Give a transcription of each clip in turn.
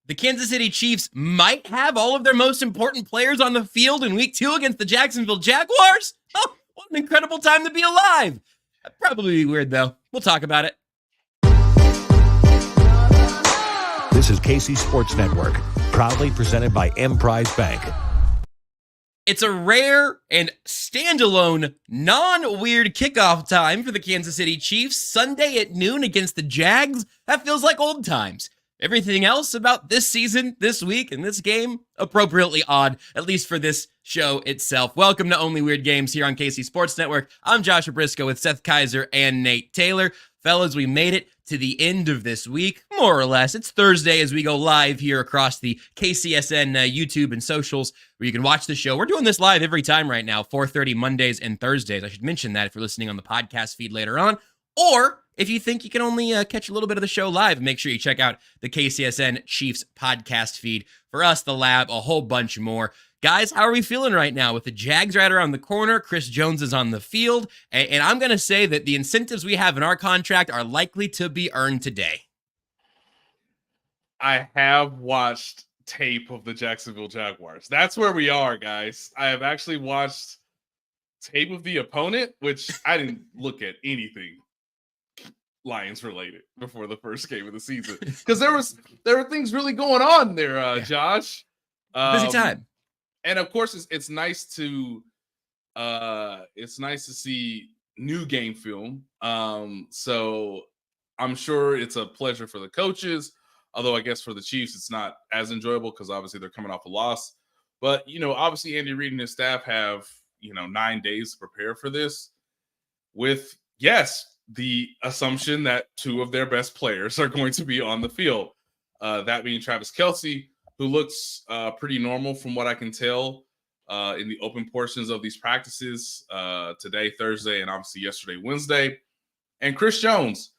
The Kansas City Chiefs might have all of their most important players on the field in week 2 against the Jacksonville Jaguars. Oh, what an incredible time to be alive. That'd probably be weird, though. We'll talk about it. This is KC Sports Network, proudly presented by Emprise Bank. It's a rare and standalone, non-weird kickoff time for the Kansas City Chiefs, Sunday at noon against the Jags. That feels like old times. Everything else about this season, this week, and this game, appropriately odd, at least for this show itself. Welcome to Only Weird Games here on KC Sports Network. I'm Joshua Brisco with Seth Keysor and Nate Taylor. Fellas, we made it to the end of this week, more or less. It's Thursday as we go live here across the KCSN YouTube and socials where you can watch the show. We're doing this live every time right now, 4:30 Mondays and Thursdays. I should mention that if you're listening on the podcast feed later on. Or if you think you can only catch a little bit of the show live, make sure you check out the KCSN Chiefs podcast feed. For us, the lab, a whole bunch more. Guys, how are we feeling right now with the Jags right around the corner? Chris Jones is on the field. And I'm going to say that the incentives we have in our contract are likely to be earned today. I have watched tape of the Jacksonville Jaguars. That's where we are, guys. I have actually watched tape of the opponent, which I didn't look at anything Lions related before the first game of the season because there were things really going on there, Josh. Busy time. And of course, it's nice to see new game film. So I'm sure it's a pleasure for the coaches. Although I guess for the Chiefs, it's not as enjoyable because obviously they're coming off a loss. But obviously Andy Reid and his staff have 9 days to prepare for this. With the assumption that 2 of their best players are going to be on the field. That being Travis Kelce, who looks pretty normal from what I can tell in the open portions of these practices today, Thursday, and obviously yesterday, Wednesday. And Chris Jones,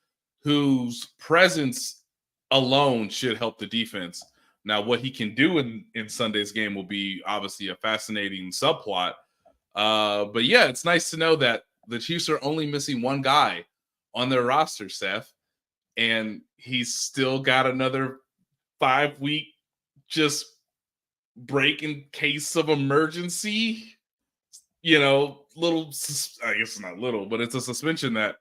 whose presence alone should help the defense. Now, what he can do in Sunday's game will be obviously a fascinating subplot. But yeah, it's nice to know that the Chiefs are only missing one guy on their roster, Seth, and he's still got another 5-week just break in case of emergency. Little, I guess not little, but it's a suspension that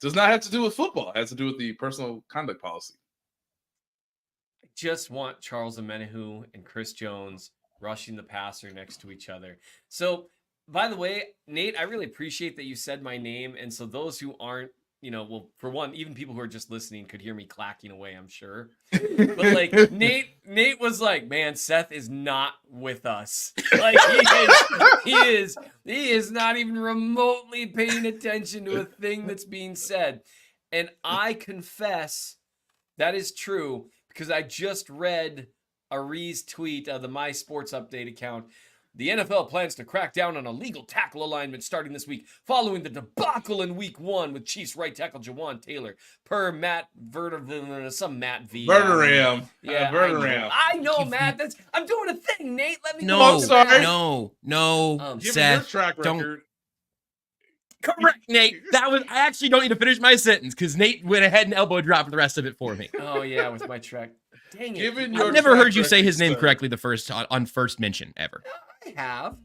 does not have to do with football. It has to do with the personal conduct policy. I just want Charles Omenihu and Chris Jones rushing the passer next to each other. So, by the way, Nate, I really appreciate that you said my name. And so those who aren't, well, for one, even people who are just listening could hear me clacking away, I'm sure. But like Nate was like, man, Seth is not with us. Like he is not even remotely paying attention to a thing that's being said. And I confess that is true because I just read Ari's tweet of the My Sports Update account. The NFL plans to crack down on illegal tackle alignment starting this week, following the debacle in week 1 with Chiefs right tackle Juwan Taylor, per Matt some Matt V. Verderam. Yeah, Verderam. I know, Matt. I'm doing a thing, Nate. Let me No, go. I'm sorry. No, Give Seth, me your track record. don't. Correct, Nate. I actually don't need to finish my sentence because Nate went ahead and elbow dropped the rest of it for me. Oh yeah, with my track. Dang it. I've never heard you say his name correctly on first mention ever. I have.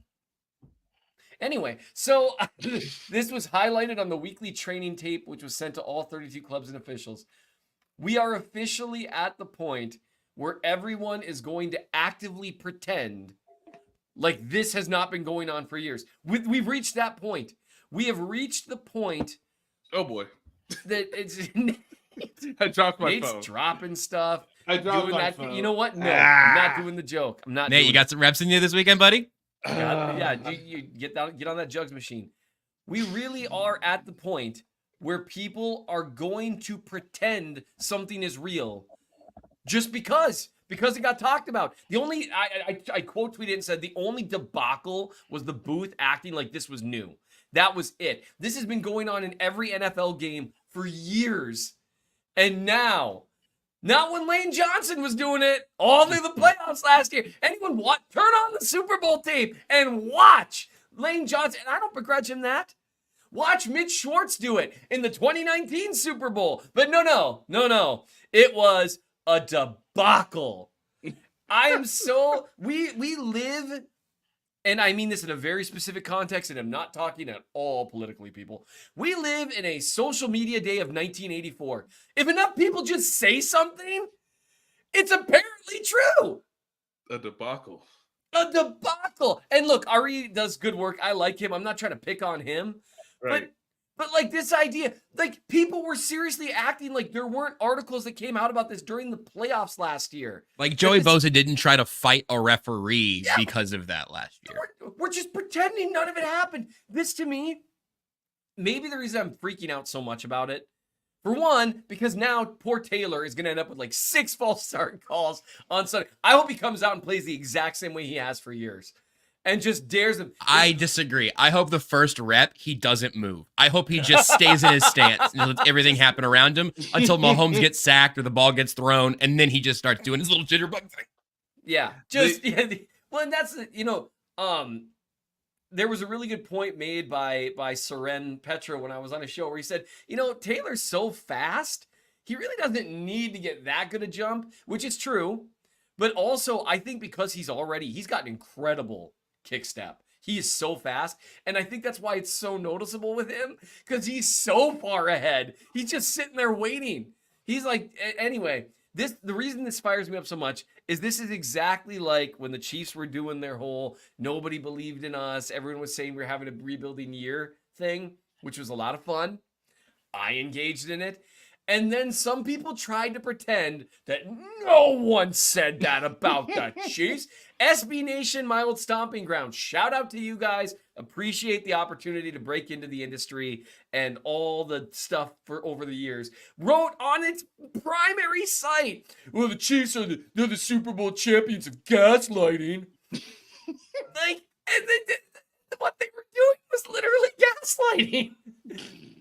Anyway, so this was highlighted on the weekly training tape, which was sent to all 32 clubs and officials. We are officially at the point where everyone is going to actively pretend like this has not been going on for years. We've reached that point. We have reached the point. Oh boy. That it's I dropped my Nate's phone. dropping stuff. I dropped doing my that. phone. You know what? No, I'm not doing the joke. I'm not. Nate, you got some reps in you this weekend, buddy? You get on that jugs machine. We really are at the point where people are going to pretend something is real just because it got talked about. The only I quote tweeted and said the only debacle was the booth acting like this was new. That was it. This has been going on in every NFL game for years. And now, not when Lane Johnson was doing it all through the playoffs last year. Anyone turn on the Super Bowl tape and watch Lane Johnson. And I don't begrudge him that. Watch Mitch Schwartz do it in the 2019 Super Bowl. But no. It was a debacle. debacle. I am so we live, and I mean this in a very specific context, and I'm not talking at all politically, people. We live in a social media day of 1984. If enough people just say something, it's apparently true. A debacle. A debacle. And look, Ari does good work. I like him. I'm not trying to pick on him. Right. But like this idea, like people were seriously acting like there weren't articles that came out about this during the playoffs last year. Like Joey Bosa didn't try to fight a referee because of that last year. We're just pretending none of it happened. This to me, maybe the reason I'm freaking out so much about it, for one, because now poor Taylor is going to end up with like 6 false start calls on Sunday. I hope he comes out and plays the exact same way he has for years. And just dares them. I disagree. I hope the first rep, he doesn't move. I hope he just stays in his stance and lets everything happen around him until Mahomes gets sacked or the ball gets thrown, and then he just starts doing his little jitterbug thing. Yeah. Well, and that's, there was a really good point made by Seren Petra when I was on a show where he said, Taylor's so fast, he really doesn't need to get that good a jump, which is true. But also, I think because he's got an incredible kick step. He is so fast. And I think that's why it's so noticeable with him, because he's so far ahead. He's just sitting there waiting. He's like, anyway, the reason this fires me up so much is this is exactly like when the Chiefs were doing their whole nobody believed in us, everyone was saying we're having a rebuilding year thing, which was a lot of fun. I engaged in it. And then some people tried to pretend that no one said that about the Chiefs. SB Nation, my old stomping ground. Shout out to you guys. Appreciate the opportunity to break into the industry and all the stuff for over the years. Wrote on its primary site, well, the Chiefs they're the Super Bowl champions of gaslighting. What they were doing was literally gaslighting.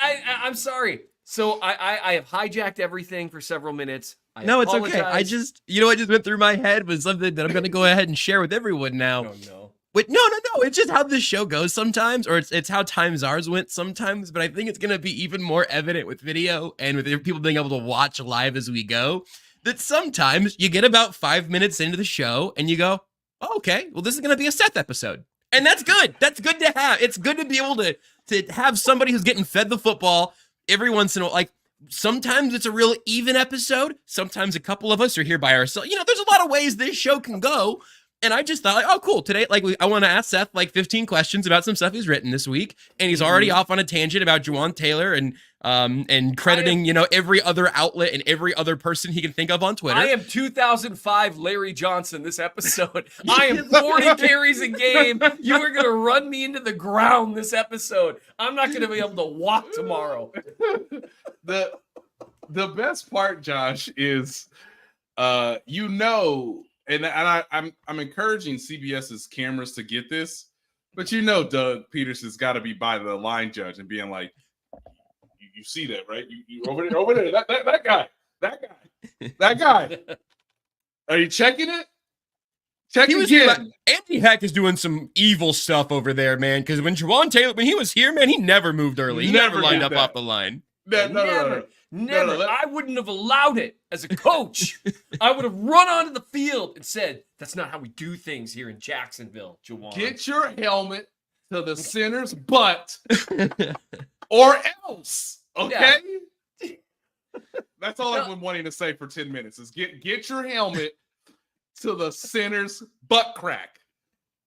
I'm sorry. So I have hijacked everything for several minutes. No, it's okay. I just, what just went through my head was something that I'm going to go ahead and share with everyone now. Oh, no. But no. It's just how this show goes sometimes, or it's how times ours went sometimes. But I think it's going to be even more evident with video and with people being able to watch live as we go, that sometimes you get about 5 minutes into the show and you go, oh, okay, well, this is going to be a Seth episode. And that's good. That's good to have. It's good to be able to have somebody who's getting fed the football every once in a while. Like, sometimes it's a real even episode. Sometimes a couple of us are here by ourselves. There's a lot of ways this show can go. And I just thought, oh, cool. Today, I want to ask Seth 15 questions about some stuff he's written this week. And he's already off on a tangent about Juwan Taylor and crediting, every other outlet and every other person he can think of on Twitter. I am 2005 Larry Johnson this episode. I am 40 carries a game. You are going to run me into the ground this episode. I'm not going to be able to walk tomorrow. The best part, Josh, is and I'm encouraging CBS's cameras to get this, but Doug Peterson's got to be by the line judge and being like, you see that, right? You over there, that guy. Are you checking it? Check again. Andy Heck is doing some evil stuff over there, man. Because when Juwan Taylor, when he was here, man, he never moved early. He never lined up off the line. Never. I wouldn't have allowed it as a coach. I would have run onto the field and said, that's not how we do things here in Jacksonville, Juwan. Get your helmet to the center's butt or else, okay? Yeah. That's all I've been wanting to say for 10 minutes is get your helmet to the center's butt crack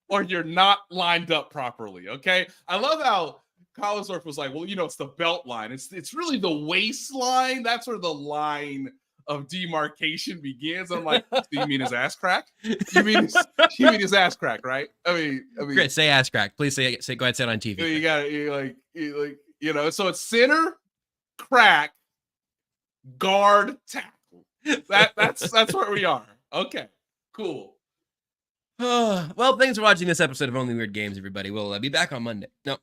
or you're not lined up properly, okay? I love how Collinsworth was like, well, it's the belt line. It's really the waistline. That's where the line of demarcation begins. I'm like, do you mean his ass crack? You mean his ass crack, right? I mean, Great, say ass crack. Please say go ahead, say it on TV. You got it. So it's center, crack, guard, tackle. That's where we are. Okay, cool. Well, thanks for watching this episode of Only Weird Games, everybody. We'll be back on Monday. No.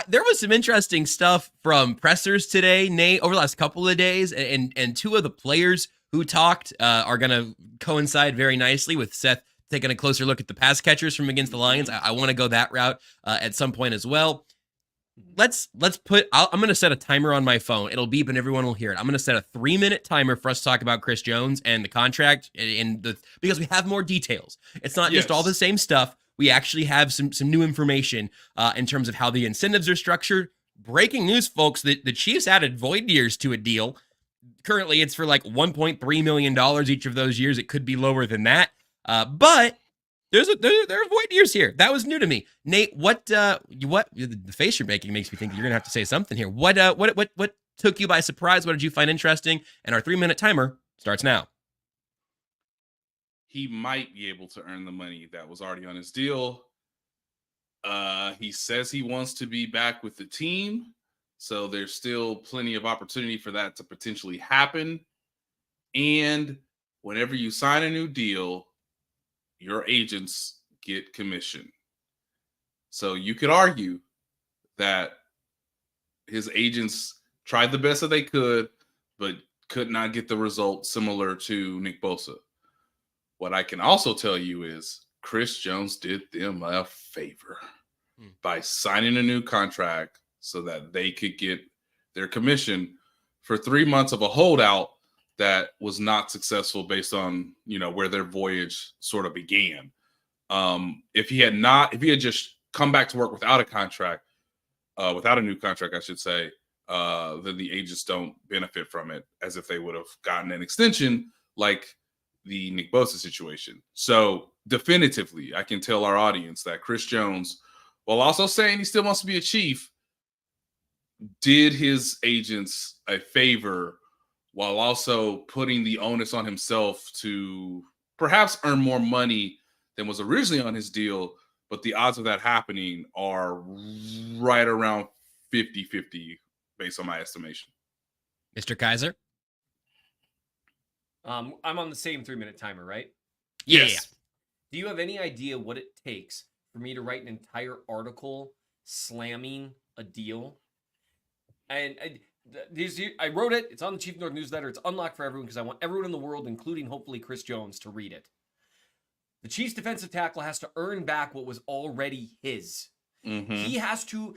There was some interesting stuff from pressers today, Nate, over the last couple of days, and two of the players who talked are going to coincide very nicely with Seth taking a closer look at the pass catchers from against the Lions. I want to go that route at some point as well. let's put. I'm going to set a timer on my phone. It'll beep and everyone will hear it. I'm going to set a 3-minute timer for us to talk about Chris Jones and the contract because we have more details. It's not just all the same stuff. We actually have some new information in terms of how the incentives are structured. Breaking news, folks, that the Chiefs added void years to a deal. Currently, it's for like $1.3 million each of those years. It could be lower than that. But there are void years here. That was new to me. Nate, what the face you're making makes me think you're gonna have to say something here. What took you by surprise? What did you find interesting? And our 3-minute timer starts now. He might be able to earn the money that was already on his deal. He says he wants to be back with the team. So there's still plenty of opportunity for that to potentially happen. And whenever you sign a new deal, your agents get commission. So you could argue that his agents tried the best that they could, but could not get the result similar to Nick Bosa. What I can also tell you is Chris Jones did them a favor by signing a new contract so that they could get their commission for 3 months of a holdout that was not successful based on, where their voyage sort of began. If he had just come back to work without a contract, without a new contract, I should say, then the agents don't benefit from it as if they would have gotten an extension like the Nick Bosa situation. So definitively, I can tell our audience that Chris Jones, while also saying he still wants to be a Chief, did his agents a favor while also putting the onus on himself to perhaps earn more money than was originally on his deal. But the odds of that happening are right around 50-50 based on my estimation. Mr. Keysor? I'm on the same 3-minute timer, right? Yes. Do you have any idea what it takes for me to write an entire article slamming a deal? And I wrote it. It's on the Chief North newsletter. It's unlocked for everyone because I want everyone in the world, including hopefully Chris Jones, to read it. The Chiefs defensive tackle has to earn back what was already his. Mm-hmm. He has to,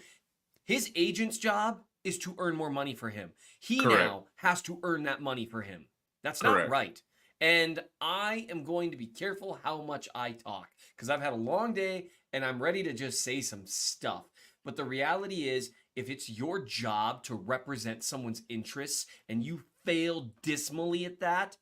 his agent's job is to earn more money for him. He now has to earn that money for him. That's not right. And I am going to be careful how much I talk because I've had a long day and I'm ready to just say some stuff. But the reality is, if it's your job to represent someone's interests and you fail dismally at that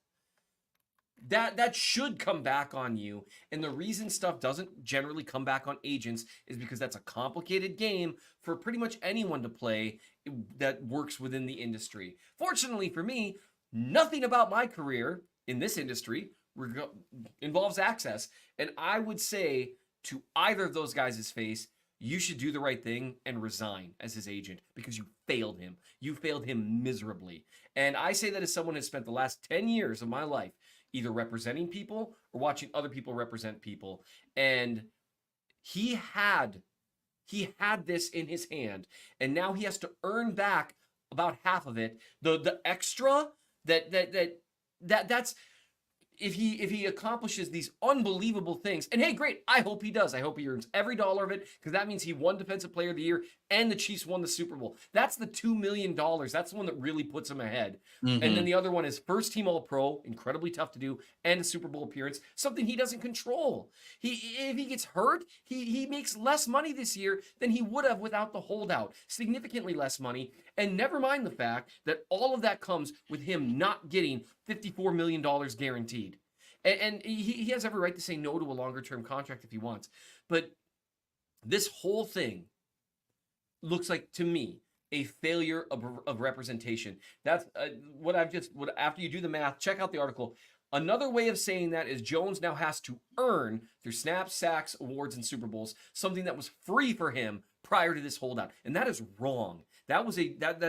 should come back on you. And the reason stuff doesn't generally come back on agents is because that's a complicated game for pretty much anyone to play that works within the industry. Fortunately for me, nothing about my career in this industry involves access. And I would say to either of those guys' face, you should do the right thing and resign as his agent because you failed him. You failed him miserably. And I say that as someone who has spent the last 10 years of my life either representing people or watching other people represent people. And he had this in his hand, and now he has to earn back about half of it. The extra that's if he accomplishes these unbelievable things, and hey, great, I hope he does. I hope he earns every dollar of it because that means he won Defensive Player of the Year and the Chiefs won the Super Bowl. That's the $2 million. That's the one that really puts him ahead. Mm-hmm. And then the other one is first team All-Pro, incredibly tough to do, and a Super Bowl appearance, something he doesn't control. If he gets hurt, he makes less money this year than he would have without the holdout, significantly less money. And never mind the fact that all of that comes with him not getting $54 million guaranteed. And he has every right to say no to a longer-term contract if he wants. But this whole thing looks like, to me, a failure of representation. That's after you do the math, check out the article. Another way of saying that is Jones now has to earn, through snaps, sacks, awards, and Super Bowls, something that was free for him prior to this holdout. And that is wrong. That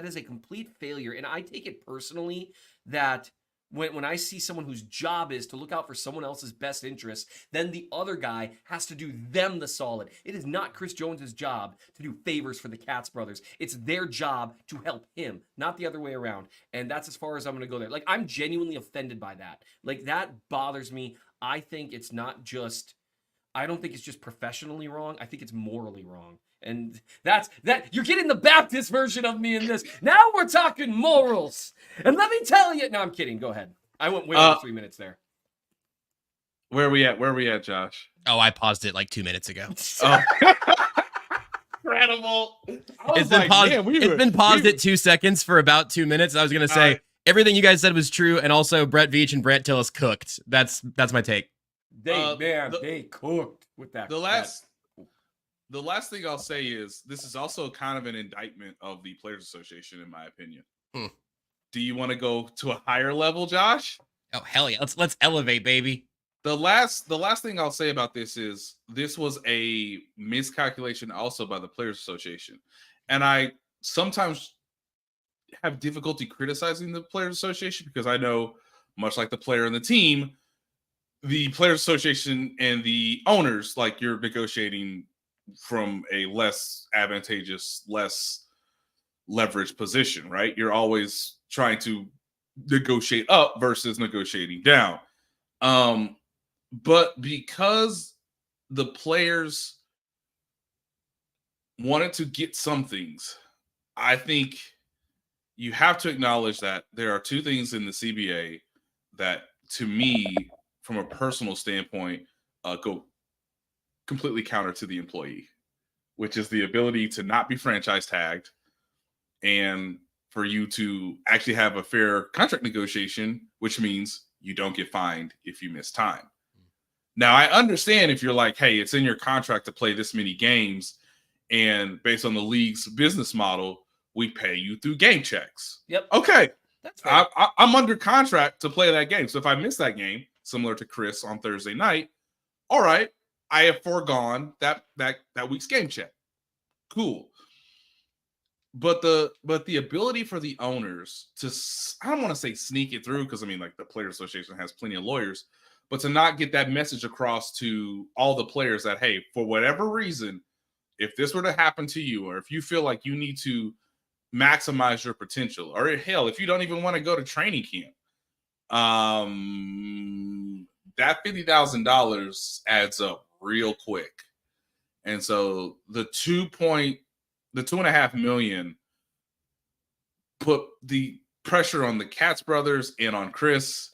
is a complete failure. And I take it personally that when I see someone whose job is to look out for someone else's best interests, then the other guy has to do them the solid. It is not Chris Jones's job to do favors for the Katz brothers. It's their job to help him, not the other way around. And that's as far as I'm going to go there. Like, I'm genuinely offended by that. Like, that bothers me. I think it's not just I don't think it's just professionally wrong. I think it's morally wrong. And that you're getting the Baptist version of me in this. Now we're talking morals. And let me tell you, no, I'm kidding. Go ahead. I went way over 3 minutes there. Where are we at, Josh? Oh, I paused it like 2 minutes ago. Incredible. It's been paused at 2 seconds for about 2 minutes. I was gonna say everything you guys said was true, and also Brett Veach and Brant Tillis cooked. That's my take. They cooked with that. The last thing I'll say is this is also kind of an indictment of the Players Association, in my opinion. Do you want to go to a higher level, Josh? Oh hell yeah! Let's elevate, baby. The last thing I'll say about this is this was a miscalculation also by the Players Association, and I sometimes have difficulty criticizing the Players Association because I know, much like the player and the team, the Players Association and the owners, like, you're negotiating from a less advantageous, less leveraged position, right? You're always trying to negotiate up versus negotiating down. But because the players wanted to get some things, I think you have to acknowledge that there are two things in the CBA that, to me, from a personal standpoint, go completely counter to the employee, which is the ability to not be franchise tagged and for you to actually have a fair contract negotiation, which means you don't get fined if you miss time. Now, I understand if you're like, hey, it's in your contract to play this many games, and based on the league's business model, we pay you through game checks. Yep. Okay. That's fair. I'm under contract to play that game. So if I miss that game, similar to Chris on Thursday night, all right, I have foregone that week's game check. Cool. But the ability for the owners to, I don't want to say sneak it through, because I mean, like, the Players Association has plenty of lawyers, but to not get that message across to all the players that, hey, for whatever reason, if this were to happen to you, or if you feel like you need to maximize your potential, or hell, if you don't even want to go to training camp, that $50,000 adds up real quick. And so the 2.5 million put the pressure on the Katz brothers and on Chris,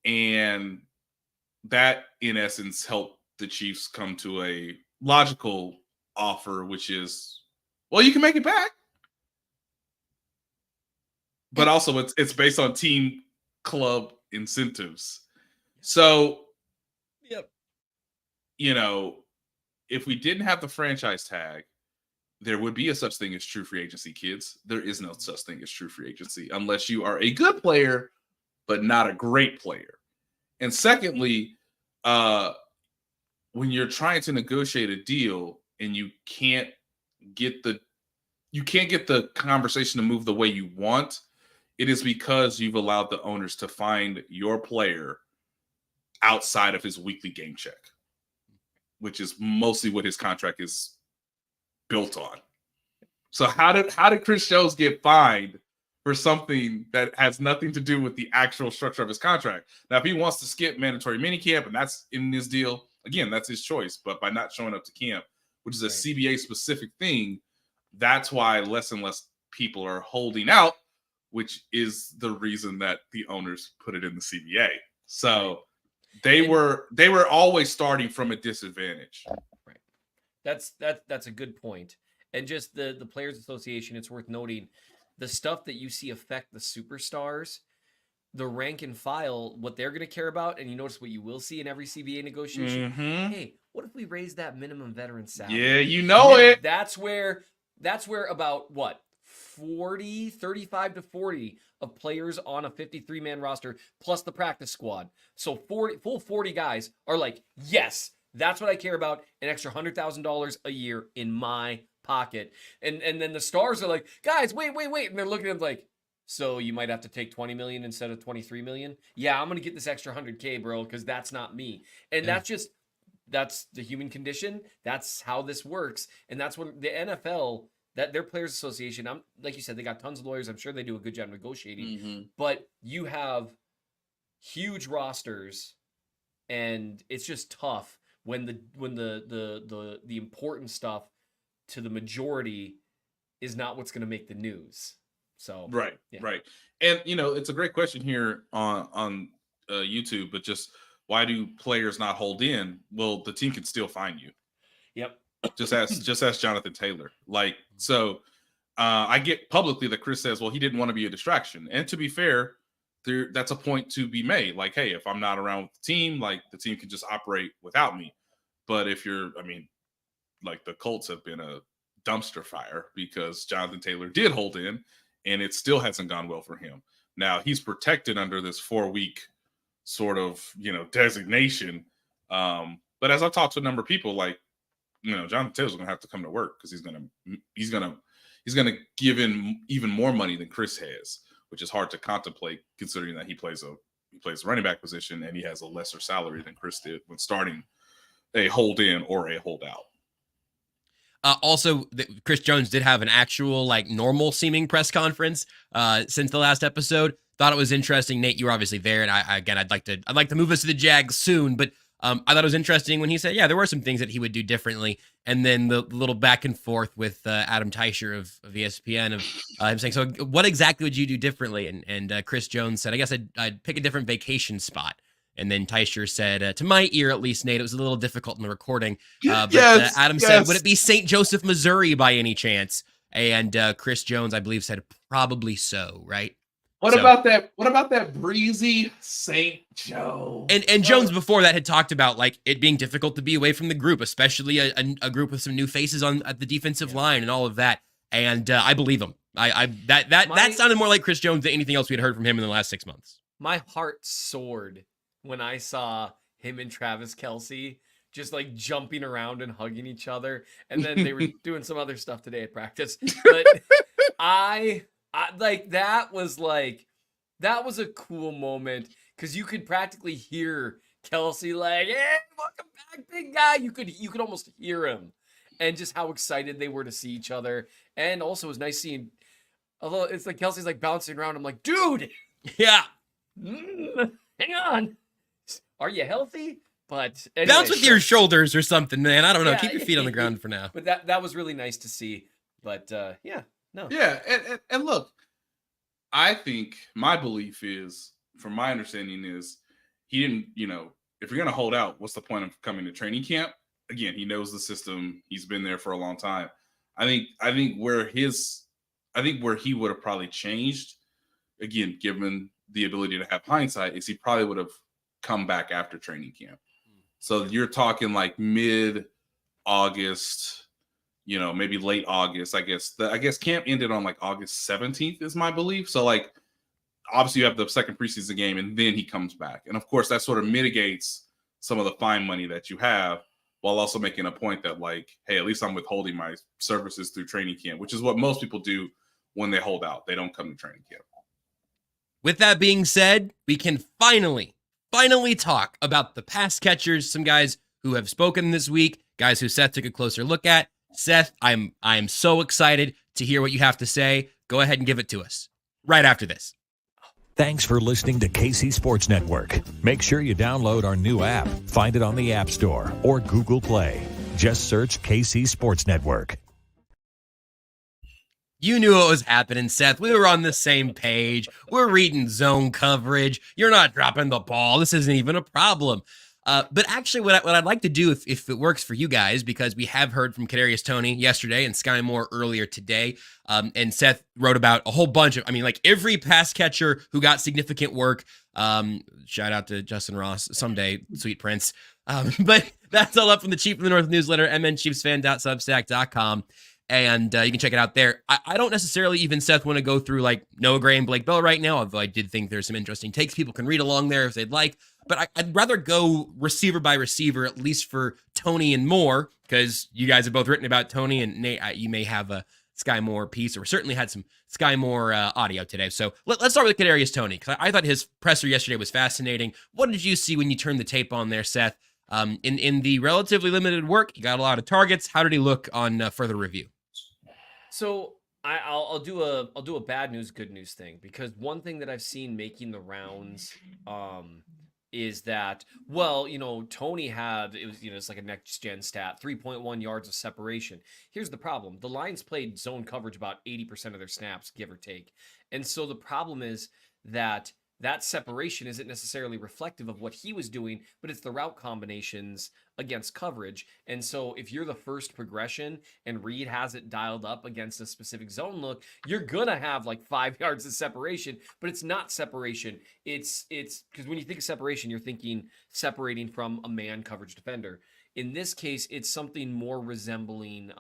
and that in essence helped the Chiefs come to a logical offer, which is, well, you can make it back, but also it's based on team club incentives. So, yep. If we didn't have the franchise tag, there would be a such thing as true free agency, kids. There is no such thing as true free agency unless you are a good player, but not a great player. And secondly, when you're trying to negotiate a deal and you can't get the conversation to move the way you want, it is because you've allowed the owners to find your player outside of his weekly game check, which is mostly what his contract is built on. So how did Chris Jones get fined for something that has nothing to do with the actual structure of his contract? Now, if he wants to skip mandatory minicamp and that's in his deal, again, that's his choice. But by not showing up to camp, which is a CBA specific thing, that's why less and less people are holding out, which is the reason that the owners put it in the CBA. So they were always starting from a disadvantage. Right. That's a good point. And just the Players Association, it's worth noting, the stuff that you see affect the superstars, the rank and file, what they're going to care about, and you notice what you will see in every CBA negotiation. Mm-hmm. Hey, what if we raise that minimum veteran salary? Yeah, you know it. That's where about 35 to 40 of players on a 53-man roster plus the practice squad. So 40 guys are like, yes, that's what I care about. An extra $100,000 a year in my pocket. And then the stars are like, guys, wait. And they're looking at them like, so you might have to take 20 million instead of 23 million. Yeah, I'm going to get this extra 100K, bro, because that's not me. And that's the human condition. That's how this works. And that's when the NFL, that their Players Association, like you said, they got tons of lawyers. I'm sure they do a good job negotiating. Mm-hmm. But you have huge rosters, and it's just tough when the important stuff to the majority is not what's going to make the news. So right. And it's a great question here on YouTube, but just why do players not hold in? Well, the team can still find you. Yep. Just ask Jonathan Taylor. Like, so I get publicly that Chris says, well, he didn't want to be a distraction. And to be fair, that's a point to be made. Like, hey, if I'm not around with the team, like the team can just operate without me. But if like the Colts have been a dumpster fire because Jonathan Taylor did hold in and it still hasn't gone well for him. Now he's protected under this 4-week sort of, designation. But as I've talked to a number of people, like, Jonathan Taylor's going to have to come to work because he's going to give in even more money than Chris has, which is hard to contemplate considering that he plays a running back position and he has a lesser salary than Chris did when starting a hold in or a holdout. Also, Chris Jones did have an actual normal seeming press conference since the last episode. Thought it was interesting. Nate, you were obviously there, and I'd like to move us to the Jags soon, but I thought it was interesting when he said, yeah, there were some things that he would do differently, and then the little back and forth with Adam Teicher of ESPN of him saying, so what exactly would you do differently? And Chris Jones said, I guess I'd pick a different vacation spot. And then Teicher said, to my ear, at least, Nate, it was a little difficult in the recording. But Adam said, would it be St. Joseph, Missouri by any chance? And Chris Jones, I believe, said probably so, right? What about that breezy St. Joe? And Jones before that had talked about it being difficult to be away from the group, especially a group with some new faces at the defensive line and all of that. And I believe him. That sounded more like Chris Jones than anything else we had heard from him in the last 6 months. My heart soared when I saw him and Travis Kelce just jumping around and hugging each other. And then they were doing some other stuff today at practice. But I that was a cool moment because you could practically hear Kelce hey, welcome back, big guy. You could almost hear him and just how excited they were to see each other. And also it was nice seeing, although it's Kelce's bouncing around. I'm like, dude, yeah, hang on. Are you healthy? But anyway, bounce with your shoulders or something, man. I don't know. Yeah, keep your feet on the ground for now. But that was really nice to see. But Yeah, and look, I think my belief is, from my understanding, is he didn't. If you're gonna hold out, what's the point of coming to training camp? Again, he knows the system. He's been there for a long time. I think where he would have probably changed, again, given the ability to have hindsight, is he probably would have come back after training camp. So you're talking mid-August, maybe late August. I guess camp ended on August 17th is my belief. So obviously you have the second preseason game and then he comes back. And of course that sort of mitigates some of the fine money that you have while also making a point that hey, at least I'm withholding my services through training camp, which is what most people do when they hold out. They don't come to training camp. With that being said, we can finally talk about the pass catchers, some guys who have spoken this week, guys who Seth took a closer look at. Seth, I'm so excited to hear what you have to say. Go ahead and give it to us right after this. Thanks for listening to KC Sports Network. Make sure you download our new app. Find it on the App Store or Google Play. Just search KC Sports Network. You knew what was happening, Seth. We were on the same page. We're reading zone coverage. You're not dropping the ball. This isn't even a problem. But actually, what I'd like to do, if it works for you guys, because we have heard from Kadarius Toney yesterday and Sky Moore earlier today, and Seth wrote about a whole bunch of, every pass catcher who got significant work. Shout out to Justin Ross someday, sweet prince. But that's all up from the Chief of the North newsletter, mnchiefsfan.substack.com. And you can check it out there. I don't necessarily even, Seth, want to go through Noah Gray and Blake Bell right now, although I did think there's some interesting takes. People can read along there if they'd like. But I'd rather go receiver by receiver, at least for Toney and Moore, because you guys have both written about Toney, and Nate, you may have a Sky Moore piece, or certainly had some Sky Moore audio today. So let's start with Kadarius Toney, because I thought his presser yesterday was fascinating. What did you see when you turned the tape on there, Seth? In the relatively limited work, he got a lot of targets. How did he look on further review? So I'll do a bad news, good news thing, because one thing that I've seen making the rounds is that, well, Tony had, it's like a next gen stat, 3.1 yards of separation. Here's the problem. The Lions played zone coverage about 80% of their snaps, give or take. And so the problem is that separation isn't necessarily reflective of what he was doing, but it's the route combinations against coverage. And so if you're the first progression and Reed has it dialed up against a specific zone look, you're going to have like 5 yards of separation, but it's not separation. It's because when you think of separation, you're thinking separating from a man coverage defender. In this case, it's something more resembling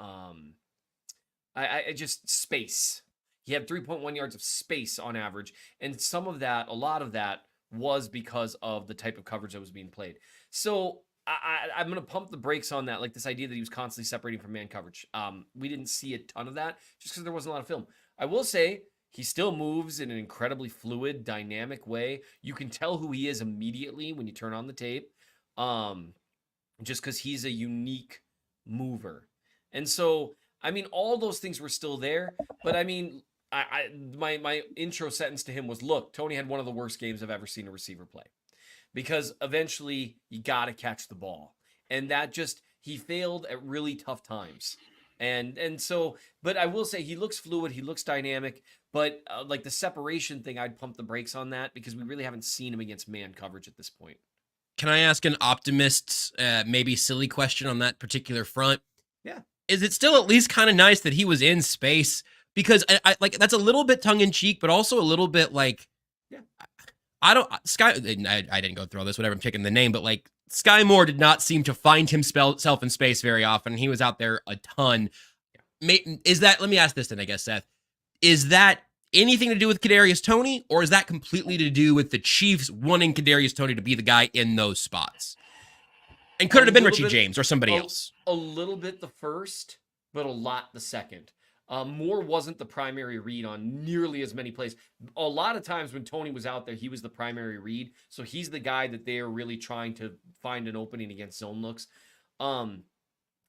just space. He had 3.1 yards of space on average. And a lot of that was because of the type of coverage that was being played. So I'm going to pump the brakes on that. Like this idea that he was constantly separating from man coverage. We didn't see a ton of that just because there wasn't a lot of film. I will say he still moves in an incredibly fluid, dynamic way. You can tell who he is immediately when you turn on the tape. Just because he's a unique mover. And so, I mean, all those things were still there, but I mean, my intro sentence to him was, look, Tony had one of the worst games I've ever seen a receiver play, because eventually you got to catch the ball. And he failed at really tough times. And so, but I will say he looks fluid. He looks dynamic, but like the separation thing, I'd pump the brakes on that because we really haven't seen him against man coverage at this point. Can I ask an optimist's maybe silly question on that particular front? Yeah. Is it still at least kind of nice that he was in space? Because I like, that's a little bit tongue in cheek, but also a little bit like, yeah, I didn't go through all this, whatever, I'm picking the name, but like Sky Moore did not seem to find himself in space very often. He was out there a ton. Let me ask this then, I guess, Seth, is that anything to do with Kadarius Toney, or is that completely to do with the Chiefs wanting Kadarius Toney to be the guy in those spots? And could it have been Richie James or somebody else? A little bit the first, but a lot the second. Moore wasn't the primary read on nearly as many plays. A lot of times when Tony was out there, he was the primary read. So he's the guy that they are really trying to find an opening against zone looks. And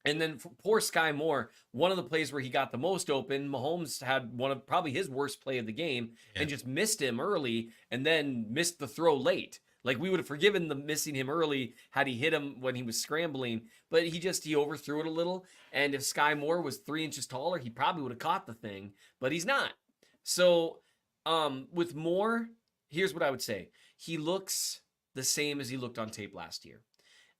then for poor Sky Moore, one of the plays where he got the most open, Mahomes had one of probably his worst play of the game and just missed him early and then missed the throw late. Like, we would have forgiven the missing him early had he hit him when he was scrambling, but he overthrew it a little. And if Sky Moore was 3 inches taller, he probably would have caught the thing, but he's not. So with Moore, here's what I would say. He looks the same as he looked on tape last year.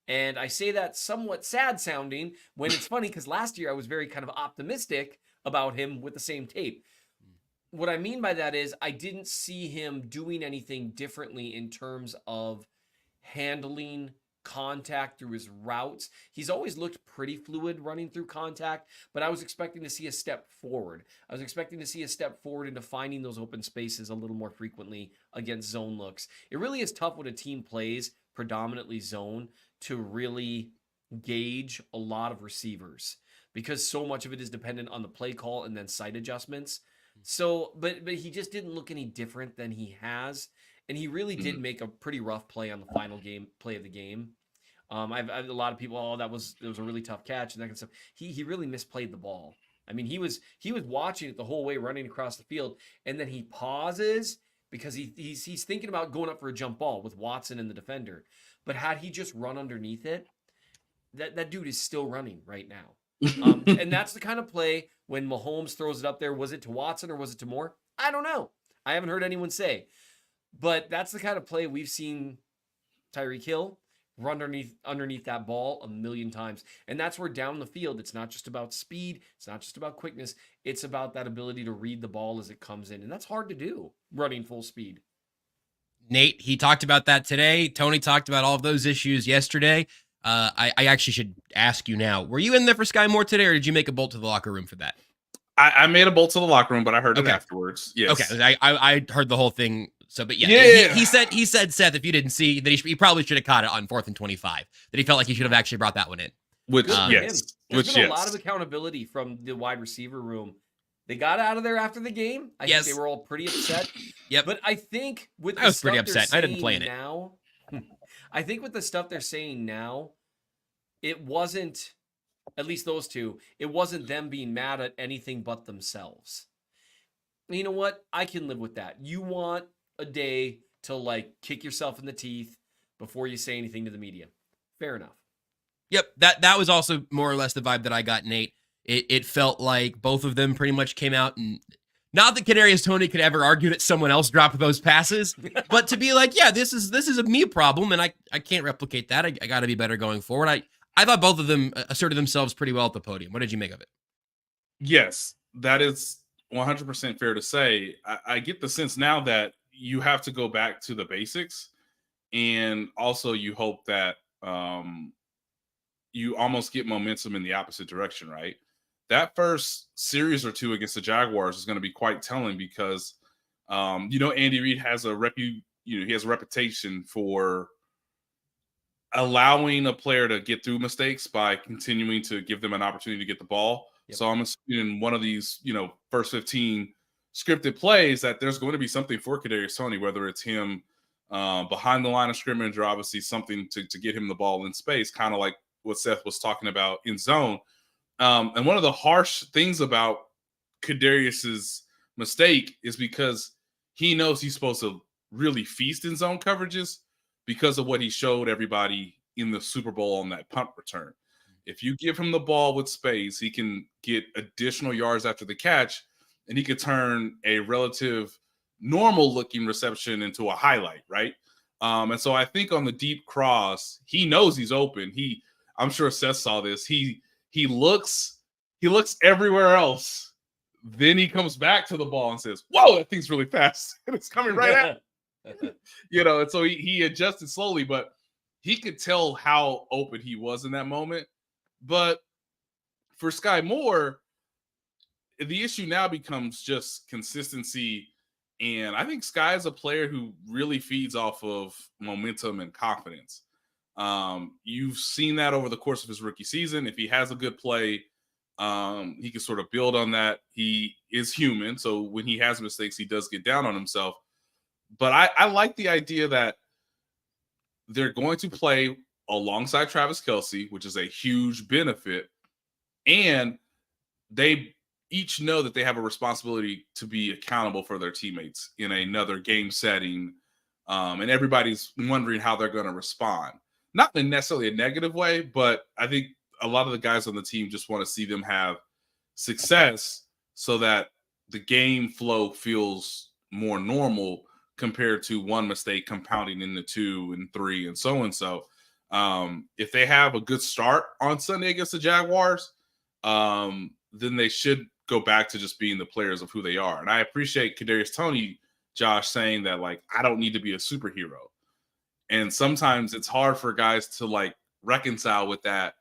And I say that somewhat sad sounding when it's funny because last year I was very kind of optimistic about him with the same tape. What I mean by that is I didn't see him doing anything differently in terms of handling contact through his routes. He's always looked pretty fluid running through contact, but I was expecting to see a step forward. I was expecting to see a step forward into finding those open spaces a little more frequently against zone looks. It really is tough when a team plays predominantly zone to really gauge a lot of receivers because so much of it is dependent on the play call and then sight adjustments. So, but he just didn't look any different than he has. And he really did make a pretty rough play on the final play of the game. I've a lot of people, it was a really tough catch and that kind of stuff. He really misplayed the ball. I mean, he was watching it the whole way running across the field. And then he pauses because he's thinking about going up for a jump ball with Watson and the defender. But had he just run underneath it, that dude is still running right now. And that's the kind of play when Mahomes throws it up there. Was it to Watson or was it to Moore? I don't know. I haven't heard anyone say. But that's the kind of play we've seen Tyreek Hill run underneath that ball a million times. And that's where down the field, it's not just about speed. It's not just about quickness. It's about that ability to read the ball as it comes in. And that's hard to do running full speed. Nate, he talked about that today. Tony talked about all of those issues yesterday. I actually should ask you now, were you in there for Sky Moore today, or did you make a bolt to the locker room for that? I made a bolt to the locker room, but I heard it afterwards. Yes. Okay. I heard the whole thing. So, but yeah. He said, Seth, if you didn't see that, he probably should have caught it on 4th and 25, that he felt like he should have actually brought that one in. Which, There's been a lot of accountability from the wide receiver room. They got out of there after the game. I think they were all pretty upset. Yep. But I think with the I was stuff pretty upset. I didn't play in it. Now, I think with the stuff they're saying now, it wasn't, at least those two, it wasn't them being mad at anything but themselves. You know what? I can live with that. You want a day to like kick yourself in the teeth, before you say anything to the media. Fair enough. Yep, that was also more or less the vibe that I got, Nate. It felt like both of them pretty much came out, and not that Kadarius Toney could ever argue that someone else dropped those passes, but to be like, yeah, this is a me problem, and I can't replicate that. I got to be better going forward. I thought both of them asserted themselves pretty well at the podium. What did you make of it? Yes, that is 100% fair to say. I get the sense now that you have to go back to the basics, and also you hope that you almost get momentum in the opposite direction, right? That first series or two against the Jaguars is going to be quite telling because, Andy Reid has he has a reputation for allowing a player to get through mistakes by continuing to give them an opportunity to get the ball. Yep. So I'm assuming in one of these, first 15 scripted plays that there's going to be something for Kadarius Toney, whether it's him behind the line of scrimmage or obviously something to get him the ball in space, kind of like what Seth was talking about in zone. And one of the harsh things about Kadarius's mistake is because he knows he's supposed to really feast in zone coverages because of what he showed everybody in the Super Bowl on that punt return. If you give him the ball with space, he can get additional yards after the catch, and he could turn a relative normal-looking reception into a highlight, right? And so I think on the deep cross, he knows he's open. I'm sure Seth saw this. He looks everywhere else. Then he comes back to the ball and says, "Whoa, that thing's really fast. And it's coming right at me." And so he adjusted slowly, but he could tell how open he was in that moment. But for Sky Moore, the issue now becomes just consistency. And I think Sky is a player who really feeds off of momentum and confidence. You've seen that over the course of his rookie season. If he has a good play, he can sort of build on that. He is human. So when he has mistakes, he does get down on himself. But I like the idea that they're going to play alongside Travis Kelce, which is a huge benefit. And they each know that they have a responsibility to be accountable for their teammates in another game setting. And everybody's wondering how they're going to respond. Not in necessarily a negative way, but I think a lot of the guys on the team just want to see them have success so that the game flow feels more normal compared to one mistake compounding into 2 and 3 and so. If they have a good start on Sunday against the Jaguars, then they should go back to just being the players of who they are. And I appreciate Kadarius Toney, Josh, saying that, like, I don't need to be a superhero. And sometimes it's hard for guys to reconcile with that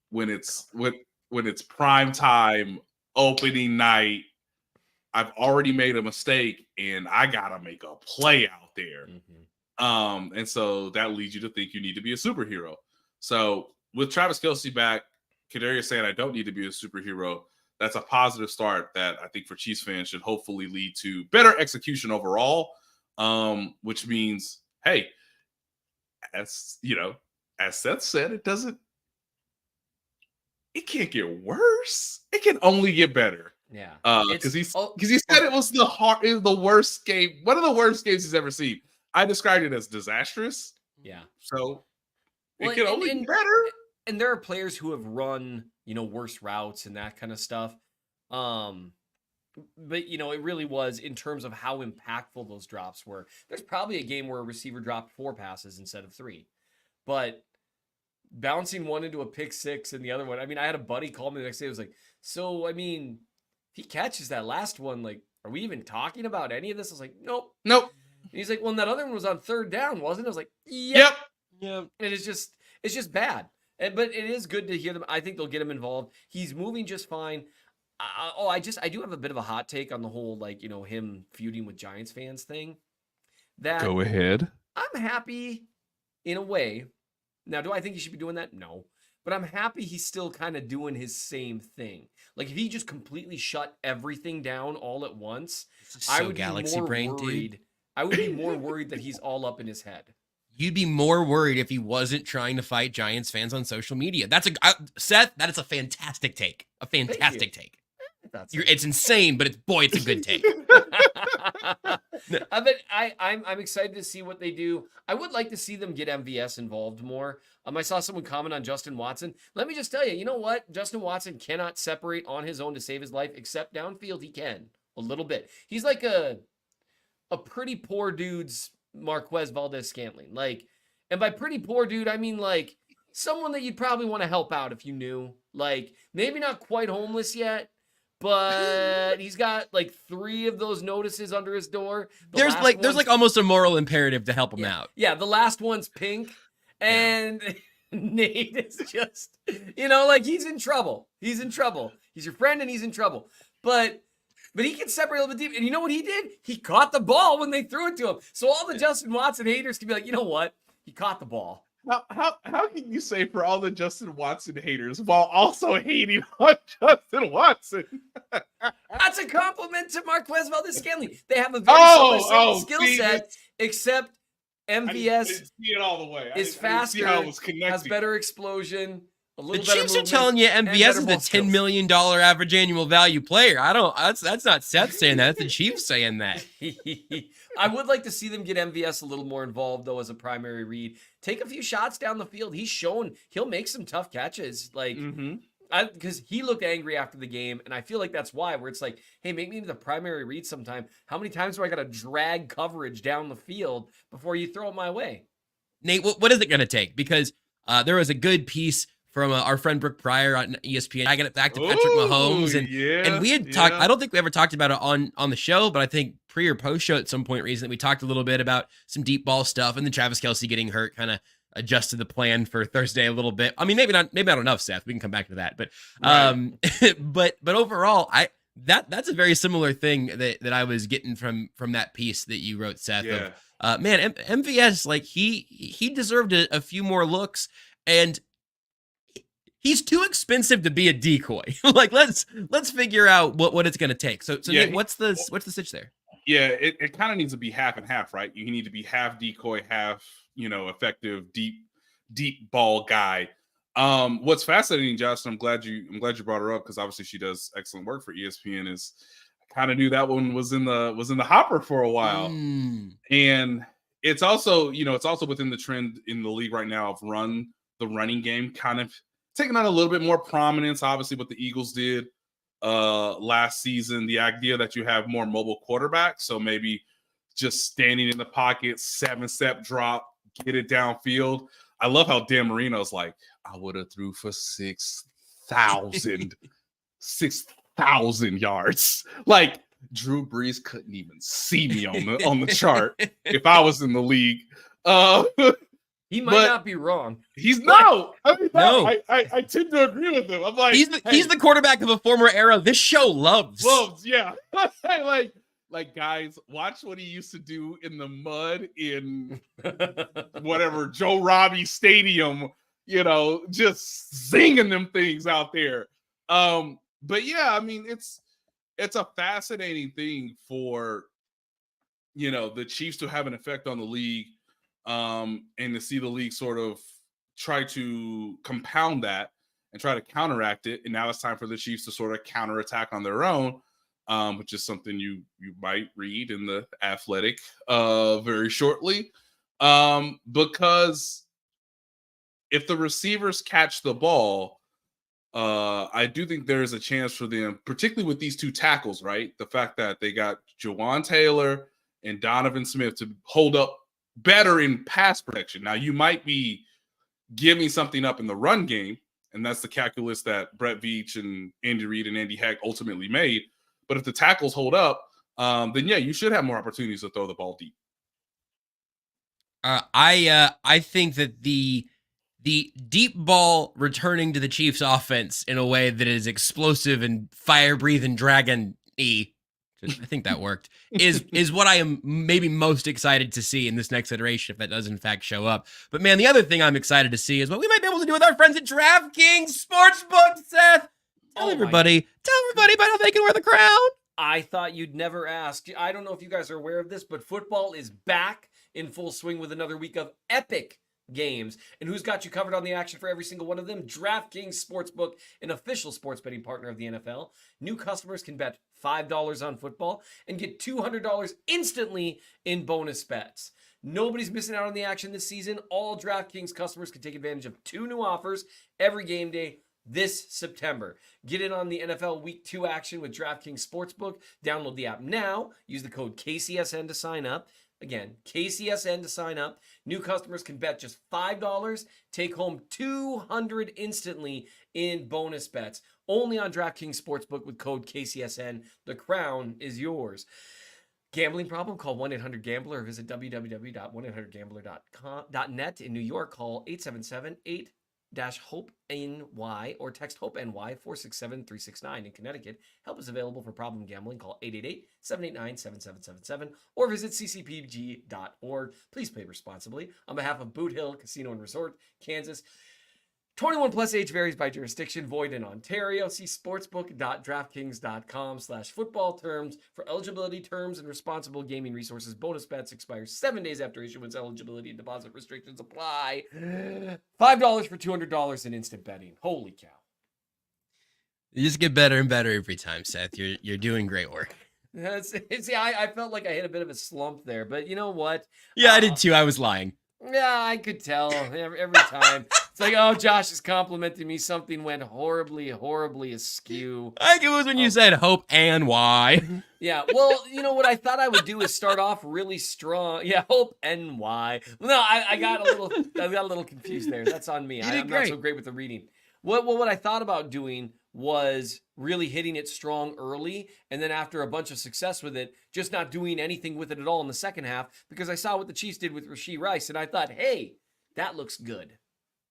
when it's prime time, opening night. I've already made a mistake and I gotta make a play out there. Mm-hmm. And so that leads you to think you need to be a superhero. So with Travis Kelce back, Kadarius saying I don't need to be a superhero, that's a positive start that I think for Chiefs fans should hopefully lead to better execution overall. Which means, hey, as Seth said, it can't get worse. It can only get better. Yeah. Because he said it was the worst game, one of the worst games he's ever seen. I described it as disastrous. Yeah. So it can only get better. And there are players who have run, worse routes and that kind of stuff. But it really was in terms of how impactful those drops were. There's probably a game where a receiver dropped 4 passes instead of 3. But bouncing one into a pick 6 and the other one, I had a buddy call me the next day. It was like, so, if he catches that last one, are we even talking about any of this? I was like, nope. And he's like, well, and that other one was on 3rd down, wasn't it? I was like, yep. And it's just bad. But it is good to hear them. I think they'll get him involved. He's moving just fine. I do have a bit of a hot take on the whole, him feuding with Giants fans thing. That go ahead. I'm happy in a way. Now, do I think he should be doing that? No. But I'm happy he's still kind of doing his same thing. If he just completely shut everything down all at once, I would be more worried. Dude. I would be more worried that he's all up in his head. You'd be more worried if he wasn't trying to fight Giants fans on social media. Seth, that is a fantastic take. A fantastic take. It's insane, but it's a good take. I'm excited to see what they do. I would like to see them get MVS involved more. I saw someone comment on Justin Watson. Let me just tell you, you know what? Justin Watson cannot separate on his own to save his life, except downfield he can a little bit. He's like a pretty poor dude's Marquez Valdez-Scantling. Like, and by pretty poor dude, I mean like someone that you'd probably want to help out if you knew. Like, maybe not quite homeless yet, but he's got like 3 of those notices under his door. There's like almost a moral imperative to help him out. Yeah, the last one's pink. And Nate is just, like he's in trouble. He's in trouble. He's your friend and he's in trouble. But he can separate a little bit deep. And you know what he did? He caught the ball when they threw it to him. So all the Justin Watson haters can be like, you know what? He caught the ball. How can you say for all the Justin Watson haters while also hating on Justin Watson? That's a compliment to Marquez Valdez-Scantling. They have a very similar skill set, except MVS I didn't see it all the way. is faster, has better explosion, a little the better Chiefs are telling you MVS is a $10 million average annual value player. That's not Seth saying that. That's the Chiefs saying that. I would like to see them get MVS a little more involved, though, as a primary read. Take a few shots down the field. He's shown he'll make some tough catches. Like, because he looked angry after the game, and I feel like that's why, where it's like, hey, make me the primary read sometime. How many times do I got to drag coverage down the field before you throw it my way? Nate, what is it going to take? Because there was a good piece from our friend Brooke Pryor on ESPN. I got it back to Patrick Mahomes, and we had talked. I don't think we ever talked about it on the show, but I think pre or post show at some point recently we talked a little bit about some deep ball stuff, and then Travis Kelce getting hurt kind of adjusted the plan for Thursday a little bit. I mean, maybe not enough, Seth. We can come back to that, but but overall, that's a very similar thing that I was getting from that piece that you wrote, Seth. Yeah. Man, MVS, like he deserved a few more looks, and he's too expensive to be a decoy. Like let's figure out what it's going to take. So yeah, Nate, what's the stitch there? Yeah, it kind of needs to be half and half, right? You need to be half decoy, half effective deep ball guy. What's fascinating, Justin, I'm glad you brought her up because obviously she does excellent work for ESPN. Is I kind of knew that one was in the hopper for a while, and it's also within the trend in the league right now of the running game kind of taking on a little bit more prominence. Obviously, what the Eagles did last season, the idea that you have more mobile quarterbacks, so maybe just standing in the pocket, 7-step drop, get it downfield. I love how Dan Marino's like, I would have threw for 6,000 yards. Like Drew Brees couldn't even see me on the chart if I was in the league. He might not be wrong. He's no. I tend to agree with him. I'm like, he's the quarterback of a former era this show loves. Yeah. like guys, watch what he used to do in the mud in whatever Joe Robbie Stadium, just singing them things out there. But yeah, I mean, it's a fascinating thing for the Chiefs to have an effect on the league. And to see the league sort of try to compound that and try to counteract it. And now it's time for the Chiefs to sort of counterattack on their own, which is something you might read in the Athletic very shortly. Because if the receivers catch the ball, I do think there is a chance for them, particularly with these two tackles, right? The fact that they got Juwan Taylor and Donovan Smith to hold up better in pass protection. Now, you might be giving something up in the run game, and that's the calculus that Brett Veach and Andy Reid and Andy Heck ultimately made. But if the tackles hold up, then yeah, you should have more opportunities to throw the ball deep. I think that the deep ball returning to the Chiefs offense in a way that is explosive and fire-breathing dragon-y, I think that worked, is what I am maybe most excited to see in this next iteration, if that does in fact show up. But man, the other thing I'm excited to see is what we might be able to do with our friends at DraftKings Sportsbook, Seth. Tell everybody about how they can wear the crown. I thought you'd never ask. I don't know if you guys are aware of this, but football is back in full swing with another week of epic games. And who's got you covered on the action for every single one of them? DraftKings Sportsbook, an official sports betting partner of the NFL. New customers can bet $5 on football and get $200 instantly in bonus bets. Nobody's missing out on the action this season. All DraftKings customers can take advantage of 2 new offers every game day this September. Get in on the NFL Week 2 action with DraftKings Sportsbook. Download the app now. Use the code KCSN to sign up. Again, KCSN to sign up. New customers can bet just $5. Take home $200 instantly in bonus bets. Only on DraftKings Sportsbook with code KCSN. The crown is yours. Gambling problem? Call 1-800-GAMBLER or visit www.1800gambler.net. In New York, call 877-8-HOPE-NY or text HOPE-NY 467-369. In Connecticut, help is available for problem gambling. Call 888-789-7777 or visit ccpg.org. Please play responsibly. On behalf of Boot Hill Casino and Resort, Kansas, 21 plus, age varies by jurisdiction, void in Ontario. See sportsbook.draftkings.com/football terms for eligibility, terms, and responsible gaming resources. Bonus bets expires 7 days after issuance. Eligibility and deposit restrictions apply. $5 for $200 in instant betting. Holy cow. You just get better and better every time, Seth. You're doing great work. See, I felt like I hit a bit of a slump there, but you know what? Yeah, I did too. I was lying. Yeah, I could tell every time. It's like, oh, Josh is complimenting me. Something went horribly, horribly askew. I think it was when you said hope and why. Yeah, well, you know what I thought I would do is start off really strong. Yeah, hope and why. No, I got a little confused there. That's on me. I'm not so great with the reading. What I thought about doing was really hitting it strong early, and then after a bunch of success with it, just not doing anything with it at all in the second half, because I saw what the Chiefs did with Rasheed Rice, and I thought, hey, that looks good.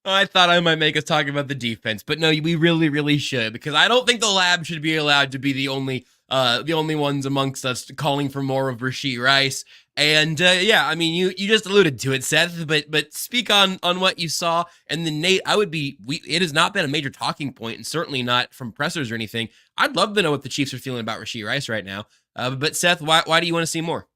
I thought I might make us talk about the defense, but no, we really, really should, because I don't think the lab should be allowed to be the only ones amongst us calling for more of Rasheed Rice. And yeah, I mean, you just alluded to it, Seth, but speak on what you saw. And then Nate, it has not been a major talking point, and certainly not from pressers or anything. I'd love to know what the Chiefs are feeling about Rasheed Rice right now. But Seth, why do you want to see more?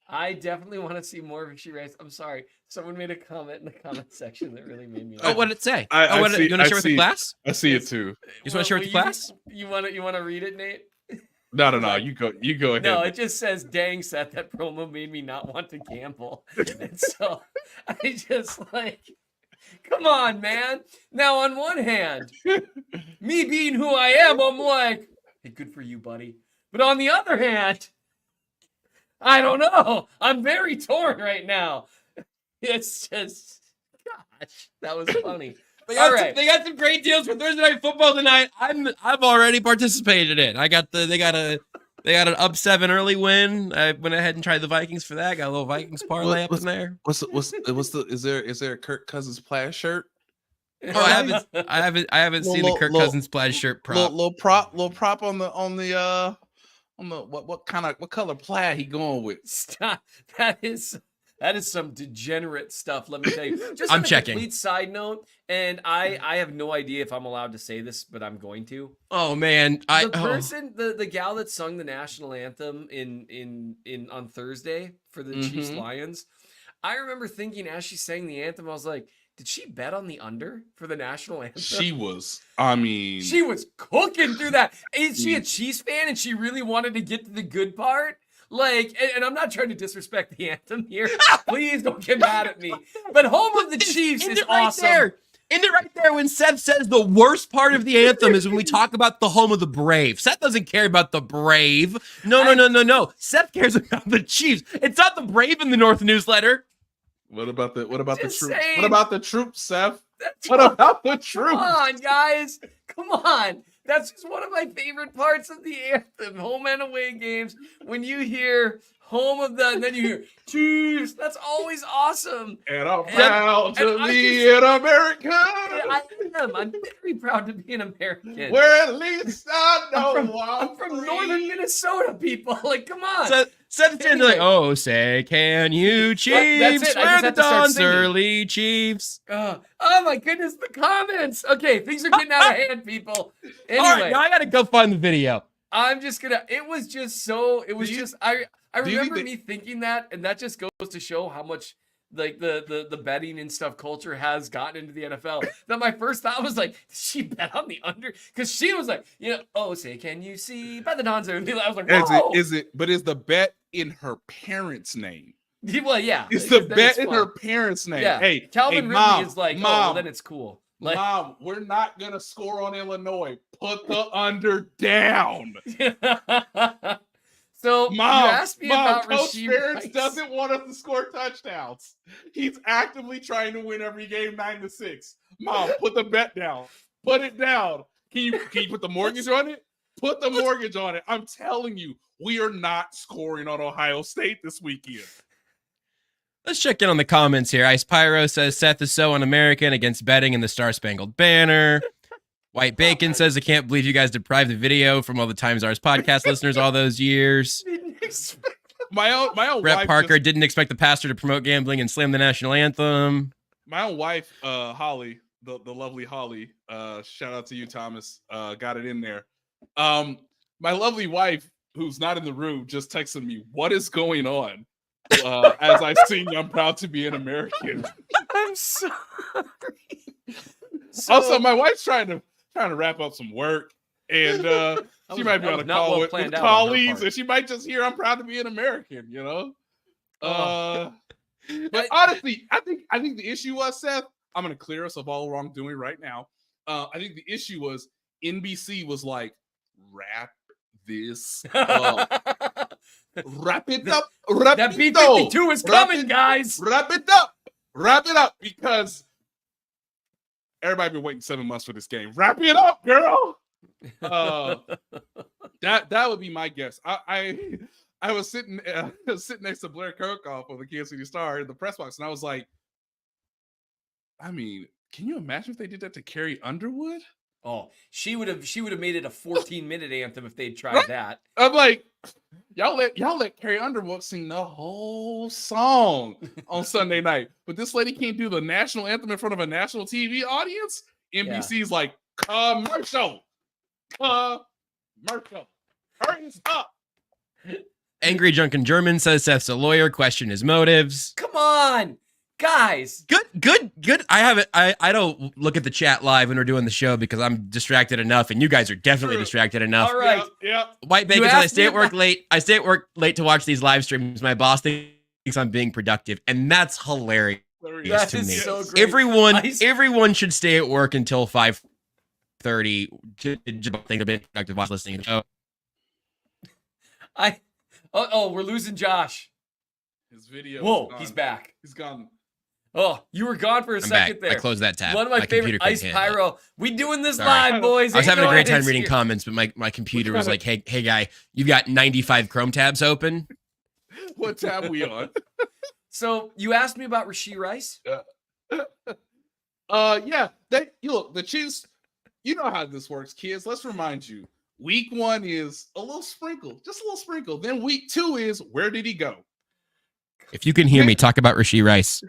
I definitely want to see more of Rasheed Rice. I'm sorry. Someone made a comment in the comment section that really made me laugh. Oh, what did it say? You want to share with the class? I see it too. You just want to share with the class? You want to read it, Nate? No. You go ahead. No, it just says, dang, Seth, that promo made me not want to gamble. And so I just come on, man. Now, on one hand, me being who I am, I'm like, hey, good for you, buddy. But on the other hand, I don't know. I'm very torn right now. It's just, gosh, that was funny. They got some great deals for Thursday Night Football tonight. I've already participated in. They got an up 7 early win. I went ahead and tried the Vikings for that. Got a little Vikings parlay up in there. Is there a Kirk Cousins plaid shirt? Oh, I haven't seen the Kirk Cousins plaid shirt prop. Little prop on the what color plaid he going with? Stop. That is some degenerate stuff, let me tell you. Just I'm on a checking. Complete side note, and I have no idea if I'm allowed to say this, but I'm going to. Oh man, the gal that sung the national anthem in on Thursday for the Chiefs Lions, I remember thinking as she sang the anthem, I was like, did she bet on the under for the national anthem? She was cooking through that. Is she a Chiefs fan and she really wanted to get to the good part? And I'm not trying to disrespect the anthem here. Please don't get mad at me. But home of the Chiefs is awesome. End it right there when Seth says the worst part of the anthem is when we talk about the home of the Brave. Seth doesn't care about the Brave. No. Seth cares about the Chiefs. It's not the Brave in the North newsletter. What about the troops? Saying. What about the troops, Seth? What about the troops? Come on, guys. Come on. That's just one of my favorite parts of the anthem. Home and away games. When you hear and then you hear Chiefs. That's always awesome. And I'm proud to be an American. I am. I'm very proud to be an American. Where at least I know I'm from northern Minnesota, people. Come on. Seth's anyway. Oh, say can you Chiefs? We're the Don's early Chiefs. Oh my goodness, the comments. Okay, things are getting out of hand, people. Anyway, all right, now I gotta go find the video. I'm just gonna. It was just so. It was just. I remember me thinking that, and that just goes to show how much like the betting and stuff culture has gotten into the NFL, that my first thought was like, did she bet on the under? Because she was like, oh, say, can you see by the Donzo? I was like, whoa. Is the bet in her parents' name? Well, yeah. It's the bet in her parents' name. Yeah. Hey, Calvin Ridley Mom, is like, Mom, oh, well, then it's cool. Like, Mom, we're not going to score on Illinois. Put the under down. So you asked me about Coach Rasheed Ferentz Rice. doesn't want us to score touchdowns. He's actively trying to win every game 9-6. Mom, put the bet down. Put it down. Can you put the mortgage on it? Put the mortgage on it. I'm telling you, we are not scoring on Ohio State this weekend. Let's check in on the comments here. Ice Pyro says Seth is so un-American against betting in the Star-Spangled Banner. White Bacon says, I can't believe you guys deprived the video from all the Times Ours podcast listeners all those years. My own Brett wife Parker didn't expect the pastor to promote gambling and slam the national anthem. My own wife, Holly, the lovely Holly, shout out to you, Thomas, got it in there. My lovely wife, who's not in the room, just texted me, what is going on? As I sing, I'm proud to be an American. I'm sorry. Also, my wife's trying to wrap up some work, and she might be on a call with colleagues, and she might just hear I'm proud to be an American, But honestly, I think the issue was, Seth, I'm going to clear us of all wrongdoing right now. I think the issue was NBC was like, wrap this up. Wrap it up. That B-52 is coming, guys. Wrap it up. Wrap it up, because everybody been waiting 7 months for this game. Wrap it up, girl. That would be my guess. I was sitting next to Blair Kirkhoff of the Kansas City Star in the press box, and I was like, I mean, can you imagine if they did that to Carrie Underwood? Oh, she would have made it a 14-minute anthem if they'd tried that. I'm like, y'all let Carrie Underwood sing the whole song on Sunday night, but this lady can't do the national anthem in front of a national TV audience. NBC's like, commercial. Hurry this up. Angry Drunken German says Seth's a lawyer. Question his motives. Come on, guys. Good. I don't look at the chat live when we're doing the show because I'm distracted enough, and you guys are definitely distracted enough. All right. Yeah. White Bacon says I stay at work late. I stay at work late to watch these live streams. My boss thinks I'm being productive, and that's hilarious That to is me. so great. Everyone should stay at work until 5:30 to think a bit productive while listening to the show. We're losing Josh. His video. Whoa, he's back. He's gone. Oh, you were gone for a second there. I closed that tab. One of my favorite Ice Pyro. We doing this live, boys. I was having a great time reading comments, but my computer was like, hey guy, you've got 95 Chrome tabs open. What tab we on? So you asked me about Rasheed Rice? Yeah. Look, the Chiefs, you know how this works, kids. Let's remind you. Week 1 is a little sprinkle, just a little sprinkle. Then week 2 is, where did he go? If you can hear me, talk about Rasheed Rice.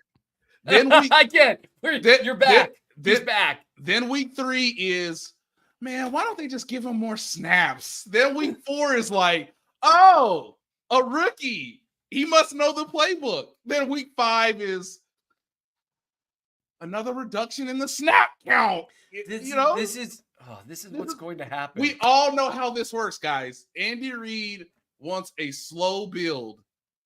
Then I can't. You're back. He's back. Then week 3 is, man, why don't they just give him more snaps? Then week 4 is like, oh, a rookie. He must know the playbook. Then week 5 is another reduction in the snap count. This is what's going to happen. We all know how this works, guys. Andy Reid wants a slow build